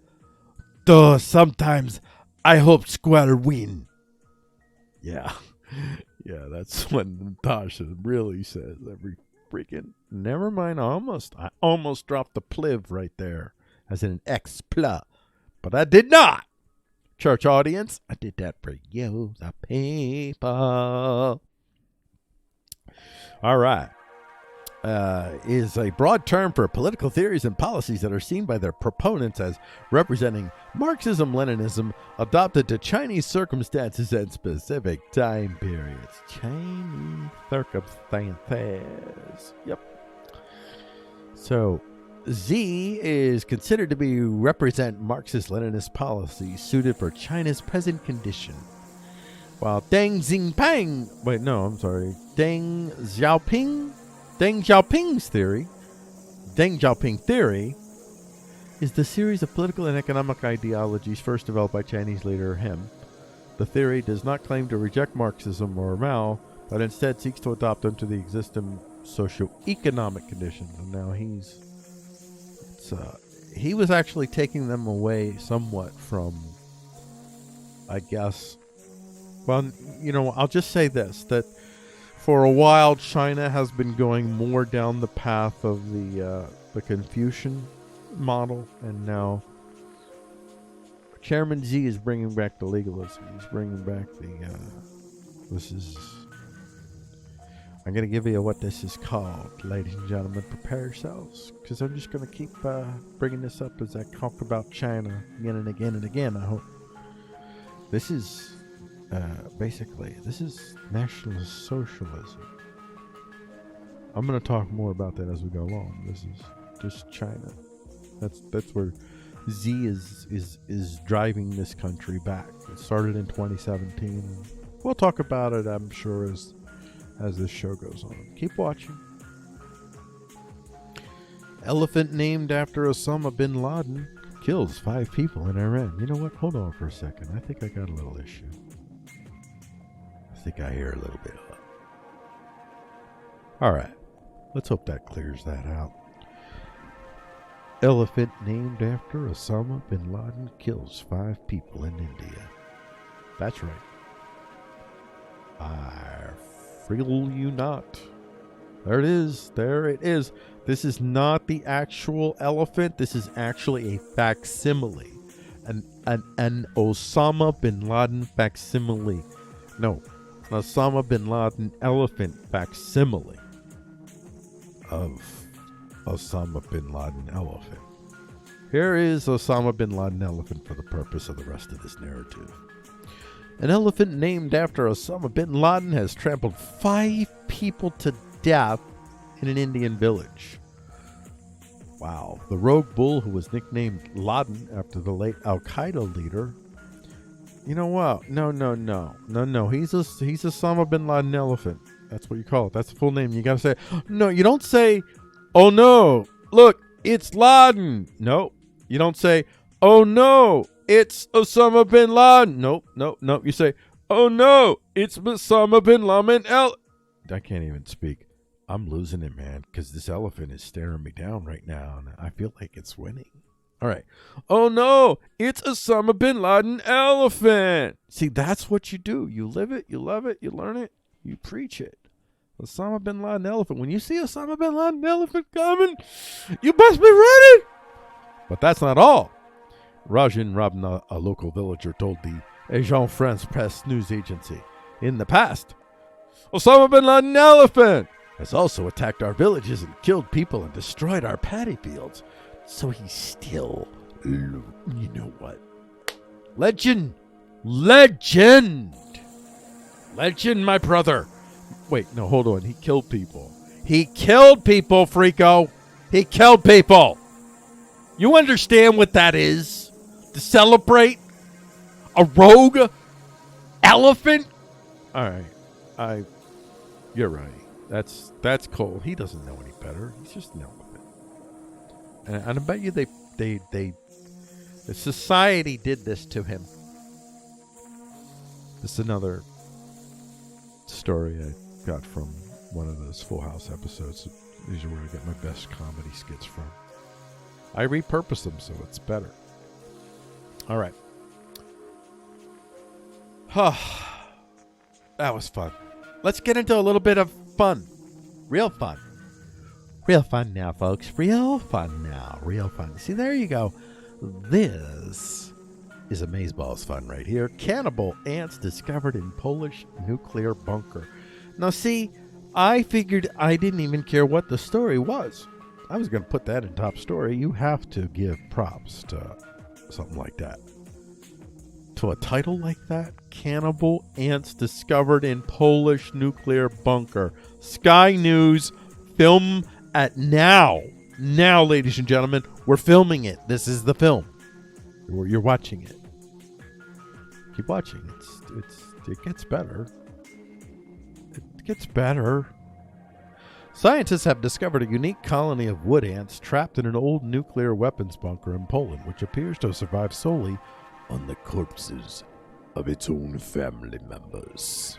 Though sometimes I hope Square win. Yeah. Yeah, that's what Natasha really says every freaking. Never mind, I almost dropped the pliv right there, as in an expla, but I did not. Church audience, I did that for you, the people. All right. Is a broad term for political theories and policies that are seen by their proponents as representing Marxism-Leninism adopted to Chinese circumstances and specific time periods. Chinese circumstances. Yep. So, Z is considered to represent Marxist-Leninist policies suited for China's present condition. While Deng Xiaoping's theory Deng Xiaoping theory is the series of political and economic ideologies first developed by Chinese leader Him. The theory does not claim to reject Marxism or Mao, but instead seeks to adopt them to the existing socio-economic conditions. And now he was actually taking them away somewhat from, I guess, well, I'll just say this, that for a while China has been going more down the path of the Confucian model, and now Chairman Xi is bringing back the legalism. He's bringing back I'm going to give you what this is called, ladies and gentlemen. Prepare yourselves, because I'm just going to keep bringing this up as I talk about China again and again and again, I hope. This is, this is nationalist socialism. I'm going to talk more about that as we go along. This is just China. That's where Xi is driving this country back. It started in 2017. We'll talk about it, I'm sure, as this show goes on. Keep watching. Elephant named after Osama bin Laden kills 5 people in Iran. You know what? Hold on for a second. I think I got a little issue. I think I hear a little bit of it. All right. Let's hope that clears that out. Elephant named after Osama bin Laden kills 5 people in India. That's right. I frill you not. There it is. There it is. This is not the actual elephant. This is actually a facsimile. An Osama bin Laden facsimile. No. An Osama bin Laden elephant facsimile of Osama bin Laden elephant. Here is Osama bin Laden elephant for the purpose of the rest of this narrative. An elephant named after Osama bin Laden has trampled 5 people to death in an Indian village. Wow. The rogue bull, who was nicknamed Laden after the late Al-Qaeda leader. You know what? No. He's Osama bin Laden elephant. That's what you call it. That's the full name. You gotta say, no, you don't say, oh no, look, it's Laden. No. You don't say, oh no, it's Osama bin Laden. Nope. You say, oh no, it's Osama bin Laden. I can't even speak. I'm losing it, man, because this elephant is staring me down right now, and I feel like it's winning. All right. Oh no, it's Osama bin Laden elephant. See, that's what you do. You live it, you love it, you learn it, you preach it. Osama bin Laden elephant. When you see Osama bin Laden elephant coming, you must be running. But that's not all. Rajan Rabna, a local villager, told the Agence France Presse news agency, in the past, Osama bin Laden elephant has also attacked our villages and killed people and destroyed our paddy fields. So he's still, you know what? Legend, my brother. Wait, no, hold on. He killed people. Freeqo. He killed people. You understand what that is? To celebrate a rogue elephant? All right. You're right. That's cold. He doesn't know any better. He's just an elephant. And I bet you the society did this to him. This is another story I got from one of those Full House episodes. These are where I get my best comedy skits from. I repurpose them so it's better. All right. That was fun. Let's get into a little bit of fun. Real fun. Real fun now, folks. Real fun now. Real fun. See, there you go. This is amazeballs fun right here. Cannibal ants discovered in Polish nuclear bunker. Now, see, I figured I didn't even care what the story was. I was going to put that in top story. You have to give props to something like that. To a title like that, Cannibal Ants Discovered in Polish Nuclear Bunker. Sky News, film at now. Now, ladies and gentlemen, we're filming it. This is the film. You're watching it. Keep watching. It gets better. It gets better. Scientists have discovered a unique colony of wood ants trapped in an old nuclear weapons bunker in Poland, which appears to have survived solely on the corpses of its own family members.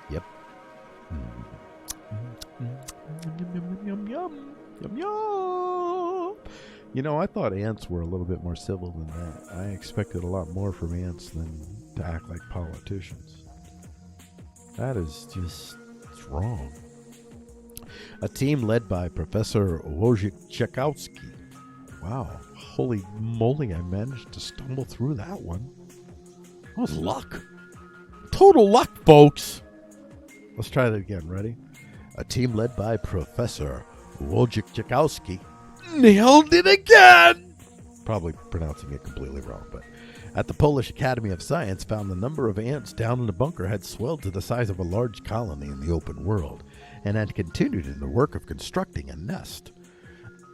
Yep. Yum, yum, yum, yum. You know, I thought ants were a little bit more civil than that. I expected a lot more from ants than to act like politicians. That is just, it's wrong. A team led by Professor Wojciechowski. Wow, holy moly, I managed to stumble through that one. That was luck. Total luck, folks. Let's try that again. Ready? A team led by Professor Wojciechowski nailed it again. Probably pronouncing it completely wrong, but at the Polish Academy of Science found the number of ants down in the bunker had swelled to the size of a large colony in the open world and had continued in the work of constructing a nest.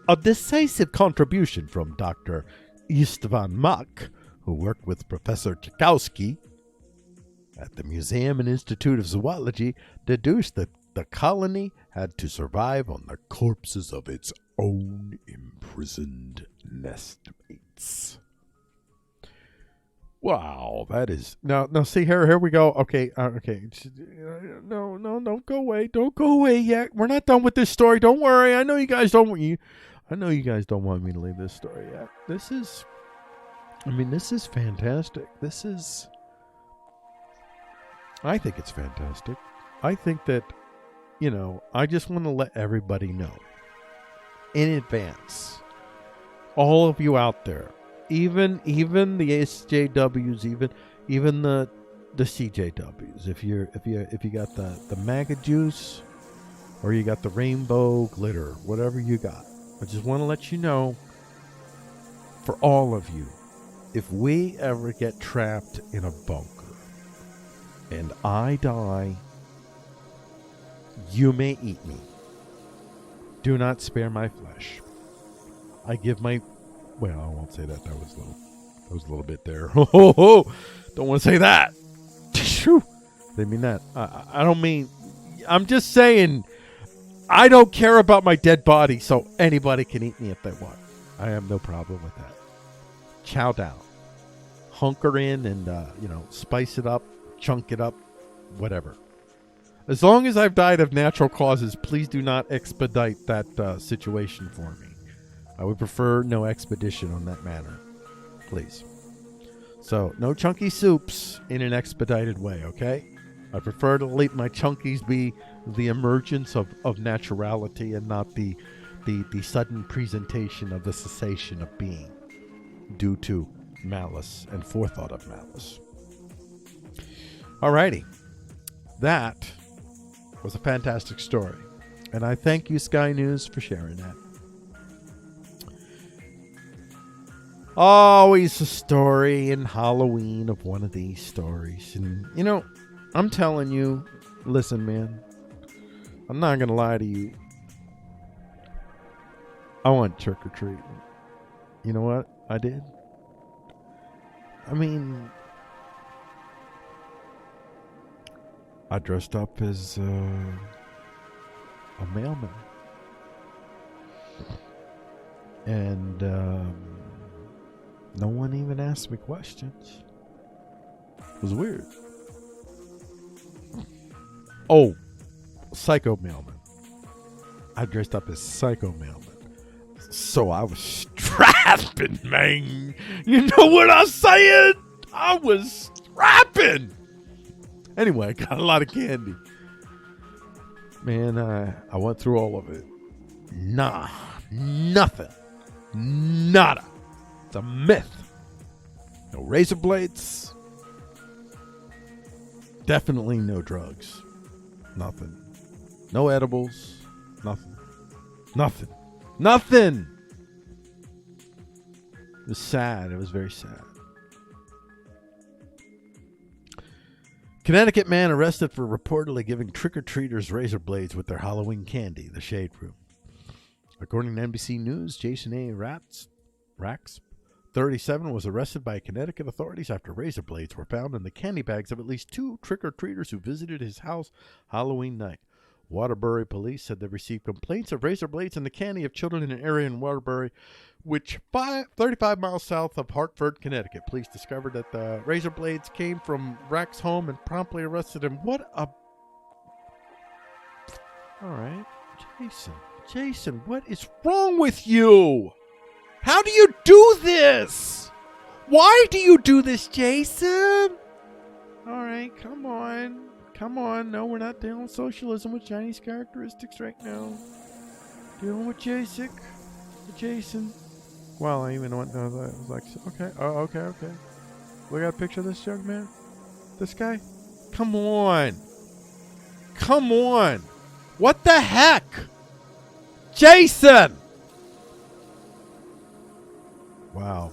A decisive contribution from Dr. Istvan Mak, who worked with Professor Tchaikovsky at the Museum and Institute of Zoology, deduced that the colony had to survive on the corpses of its own imprisoned nestmates. Wow, that is now. See here we go. Okay. No, don't go away yet. We're not done with this story. Don't worry. I know you guys don't want me to leave this story yet. This is fantastic. I think it's fantastic. I think that, I just want to let everybody know in advance, all of you out there, even the SJWs, even the CJWs. If you got the MAGA juice, or you got the rainbow glitter, whatever you got, I just want to let you know, for all of you, if we ever get trapped in a bunker and I die, you may eat me. Do not spare my flesh. I give my... Well, I won't say that. That was a little bit there. Don't want to say that. They mean that. I don't mean... I'm just saying, I don't care about my dead body, so anybody can eat me if they want. I have no problem with that. Chow down. Hunker in and, spice it up, chunk it up, whatever. As long as I've died of natural causes, please do not expedite that situation for me. I would prefer no expedition on that matter. Please. So, no chunky soups in an expedited way, okay? I prefer to let my chunkies be the emergence of naturality and not the sudden presentation of the cessation of being due to malice and forethought of malice. Alrighty. That was a fantastic story. And I thank you, Sky News, for sharing that. Always a story in Halloween of one of these stories. And, I'm telling you, listen, man, I'm not going to lie to you. I want trick or treat. You know what I did? I dressed up as a mailman. And no one even asked me questions. It was weird. Oh, psycho mailman. I dressed up as psycho mailman. So I was strapping, man. You know what I'm saying? I was strapping. Anyway, I got a lot of candy. Man, I went through all of it. Nothing. Nada. It's a myth. No razor blades. Definitely no drugs. Nothing. No edibles. Nothing. It was sad. It was very sad. Connecticut man arrested for reportedly giving trick-or-treaters razor blades with their Halloween candy, the Shade Room. According to NBC News, Jason A. Rax, 37, was arrested by Connecticut authorities after razor blades were found in the candy bags of at least two trick-or-treaters who visited his house Halloween night. Waterbury police said they received complaints of razor blades in the candy of children in an area in Waterbury, which 35 miles south of Hartford, Connecticut. Police discovered that the razor blades came from Rack's home and promptly arrested him. What a... All right. Jason, what is wrong with you? How do you do this? Why do you do this, Jason? All right, come on. No, we're not dealing with socialism with Chinese characteristics right now. Dealing with Jason. Well, I even went down. I was like, okay. Oh, okay. We got a picture of this young man? This guy? Come on. What the heck? Jason! Wow.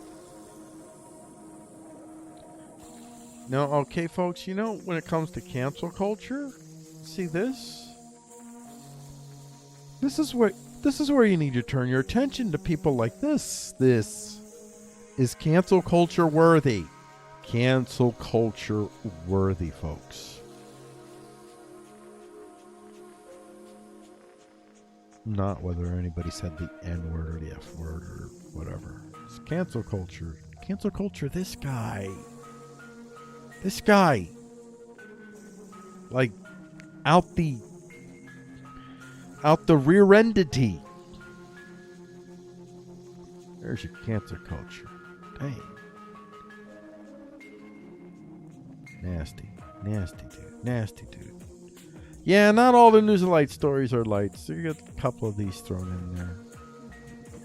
No, okay, folks, when it comes to cancel culture, see this? This is where you need to turn your attention to people like this. This is cancel culture worthy. Cancel culture worthy, folks. Not whether anybody said the N-word or the F-word or whatever. It's cancel culture. Cancel culture, this guy. Like, out the rear entity. There's your cancel culture. Dang. Nasty dude. Yeah, not all the news and light stories are lights. So you get a couple of these thrown in there.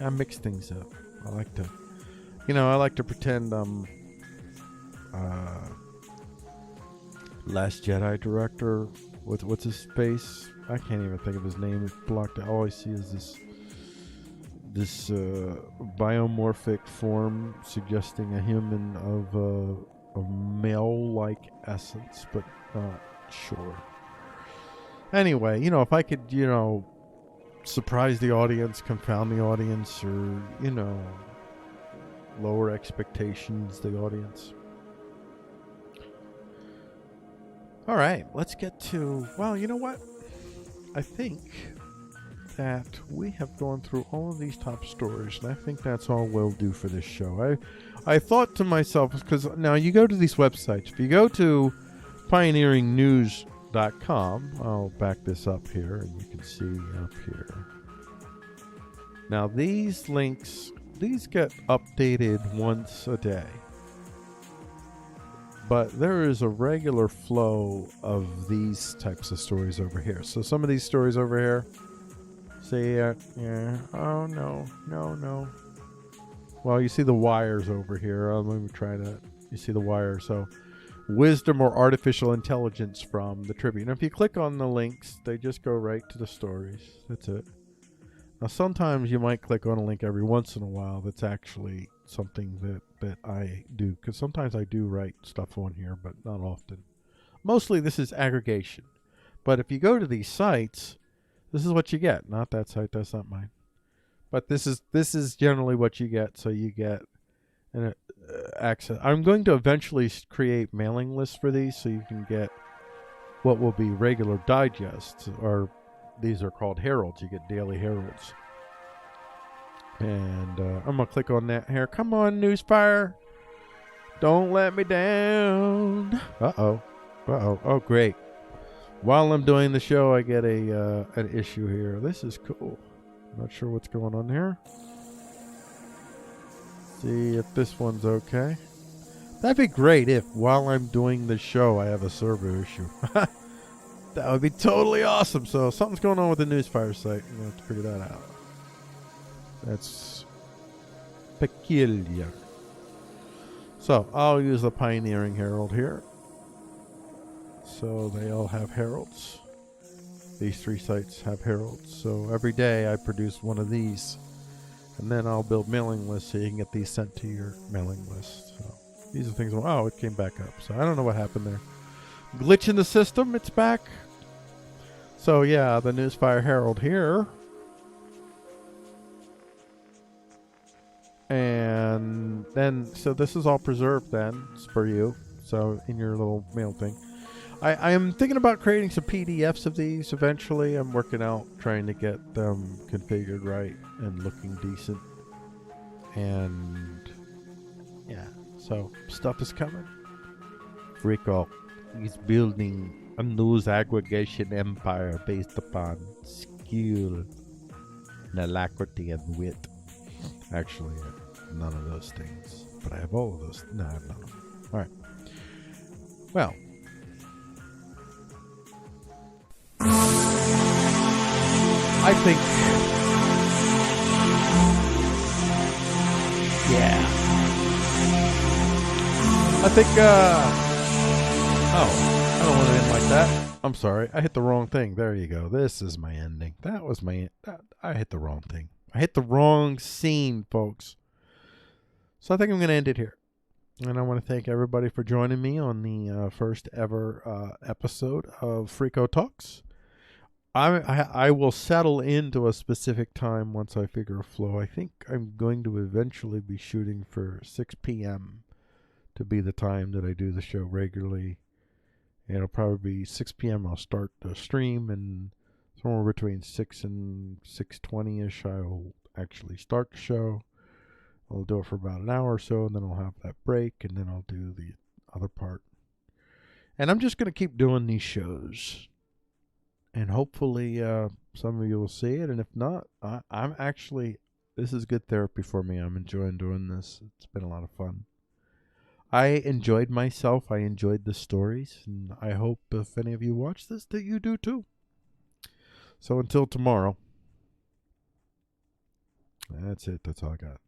I mix things up. I like to pretend Last Jedi director. What's his face? I can't even think of his name. It's blocked. All I see is this biomorphic form suggesting a human of a male-like essence, but not sure. Anyway, if I could, surprise the audience, confound the audience, or, lower expectations, the audience. All right, let's get to, well, you know what? I think that we have gone through all of these top stories, and I think that's all we'll do for this show. I thought to myself, because now you go to these websites. If you go to pioneeringnews.com, I'll back this up here, and you can see up here. Now, these links, these get updated once a day. But there is a regular flow of these types of stories over here. So some of these stories over here, see, oh, no. Well, you see the wires over here. Let me try that. You see the wire. So wisdom or artificial intelligence from the Tribune. Now, if you click on the links, they just go right to the stories. That's it. Now, sometimes you might click on a link every once in a while that's actually something that I do, because sometimes I do write stuff on here, but not often. Mostly this is aggregation. But if you go to these sites, this is what you get. Not that site, that's not mine. But this is generally what you get, so you get an access. I'm going to eventually create mailing lists for these, so you can get what will be regular digests, or these are called heralds. You get daily heralds. And I'm going to click on that here. Come on, Newsfire. Don't let me down. Uh-oh. Oh, great. While I'm doing the show, I get an issue here. This is cool. Not sure what's going on here. See if this one's okay. That'd be great if, while I'm doing the show, I have a server issue. That would be totally awesome. So something's going on with the Newsfire site. I'm going to have to figure that out. That's peculiar. So I'll use the Pioneering Herald here. So they all have heralds. These three sites have heralds. So every day I produce one of these. And then I'll build mailing lists so you can get these sent to your mailing list. So these are things. Oh, it came back up. So I don't know what happened there. Glitch in the system. It's back. So yeah, the Newsfire Herald here. And then, so this is all preserved then. It's for you. So in your little mail thing. I am thinking about creating some PDFs of these eventually. I'm working out trying to get them configured right and looking decent. And yeah, so stuff is coming. Freeqo is building a news aggregation empire based upon skill, and alacrity, and wit. Actually, none of those things, but I have all of those. No, I have none of them. All right. Well, I think, yeah, I think, oh, I don't want to end like that. I'm sorry, I hit the wrong thing. There you go. This is my ending. That was my, I hit the wrong thing. I hit the wrong scene, folks. So I think I'm going to end it here. And I want to thank everybody for joining me on the first ever episode of Freeqo Talks. I will settle into a specific time once I figure a flow. I think I'm going to eventually be shooting for 6 p.m. to be the time that I do the show regularly. And it'll probably be 6 p.m. I'll start the stream, and somewhere between 6 and 6:20ish I'll actually start the show. I'll do it for about an hour or so, and then I'll have that break, and then I'll do the other part. And I'm just going to keep doing these shows. And hopefully some of you will see it. And if not, I'm actually, this is good therapy for me. I'm enjoying doing this. It's been a lot of fun. I enjoyed myself. I enjoyed the stories. And I hope if any of you watch this, that you do too. So until tomorrow. That's it. That's all I got.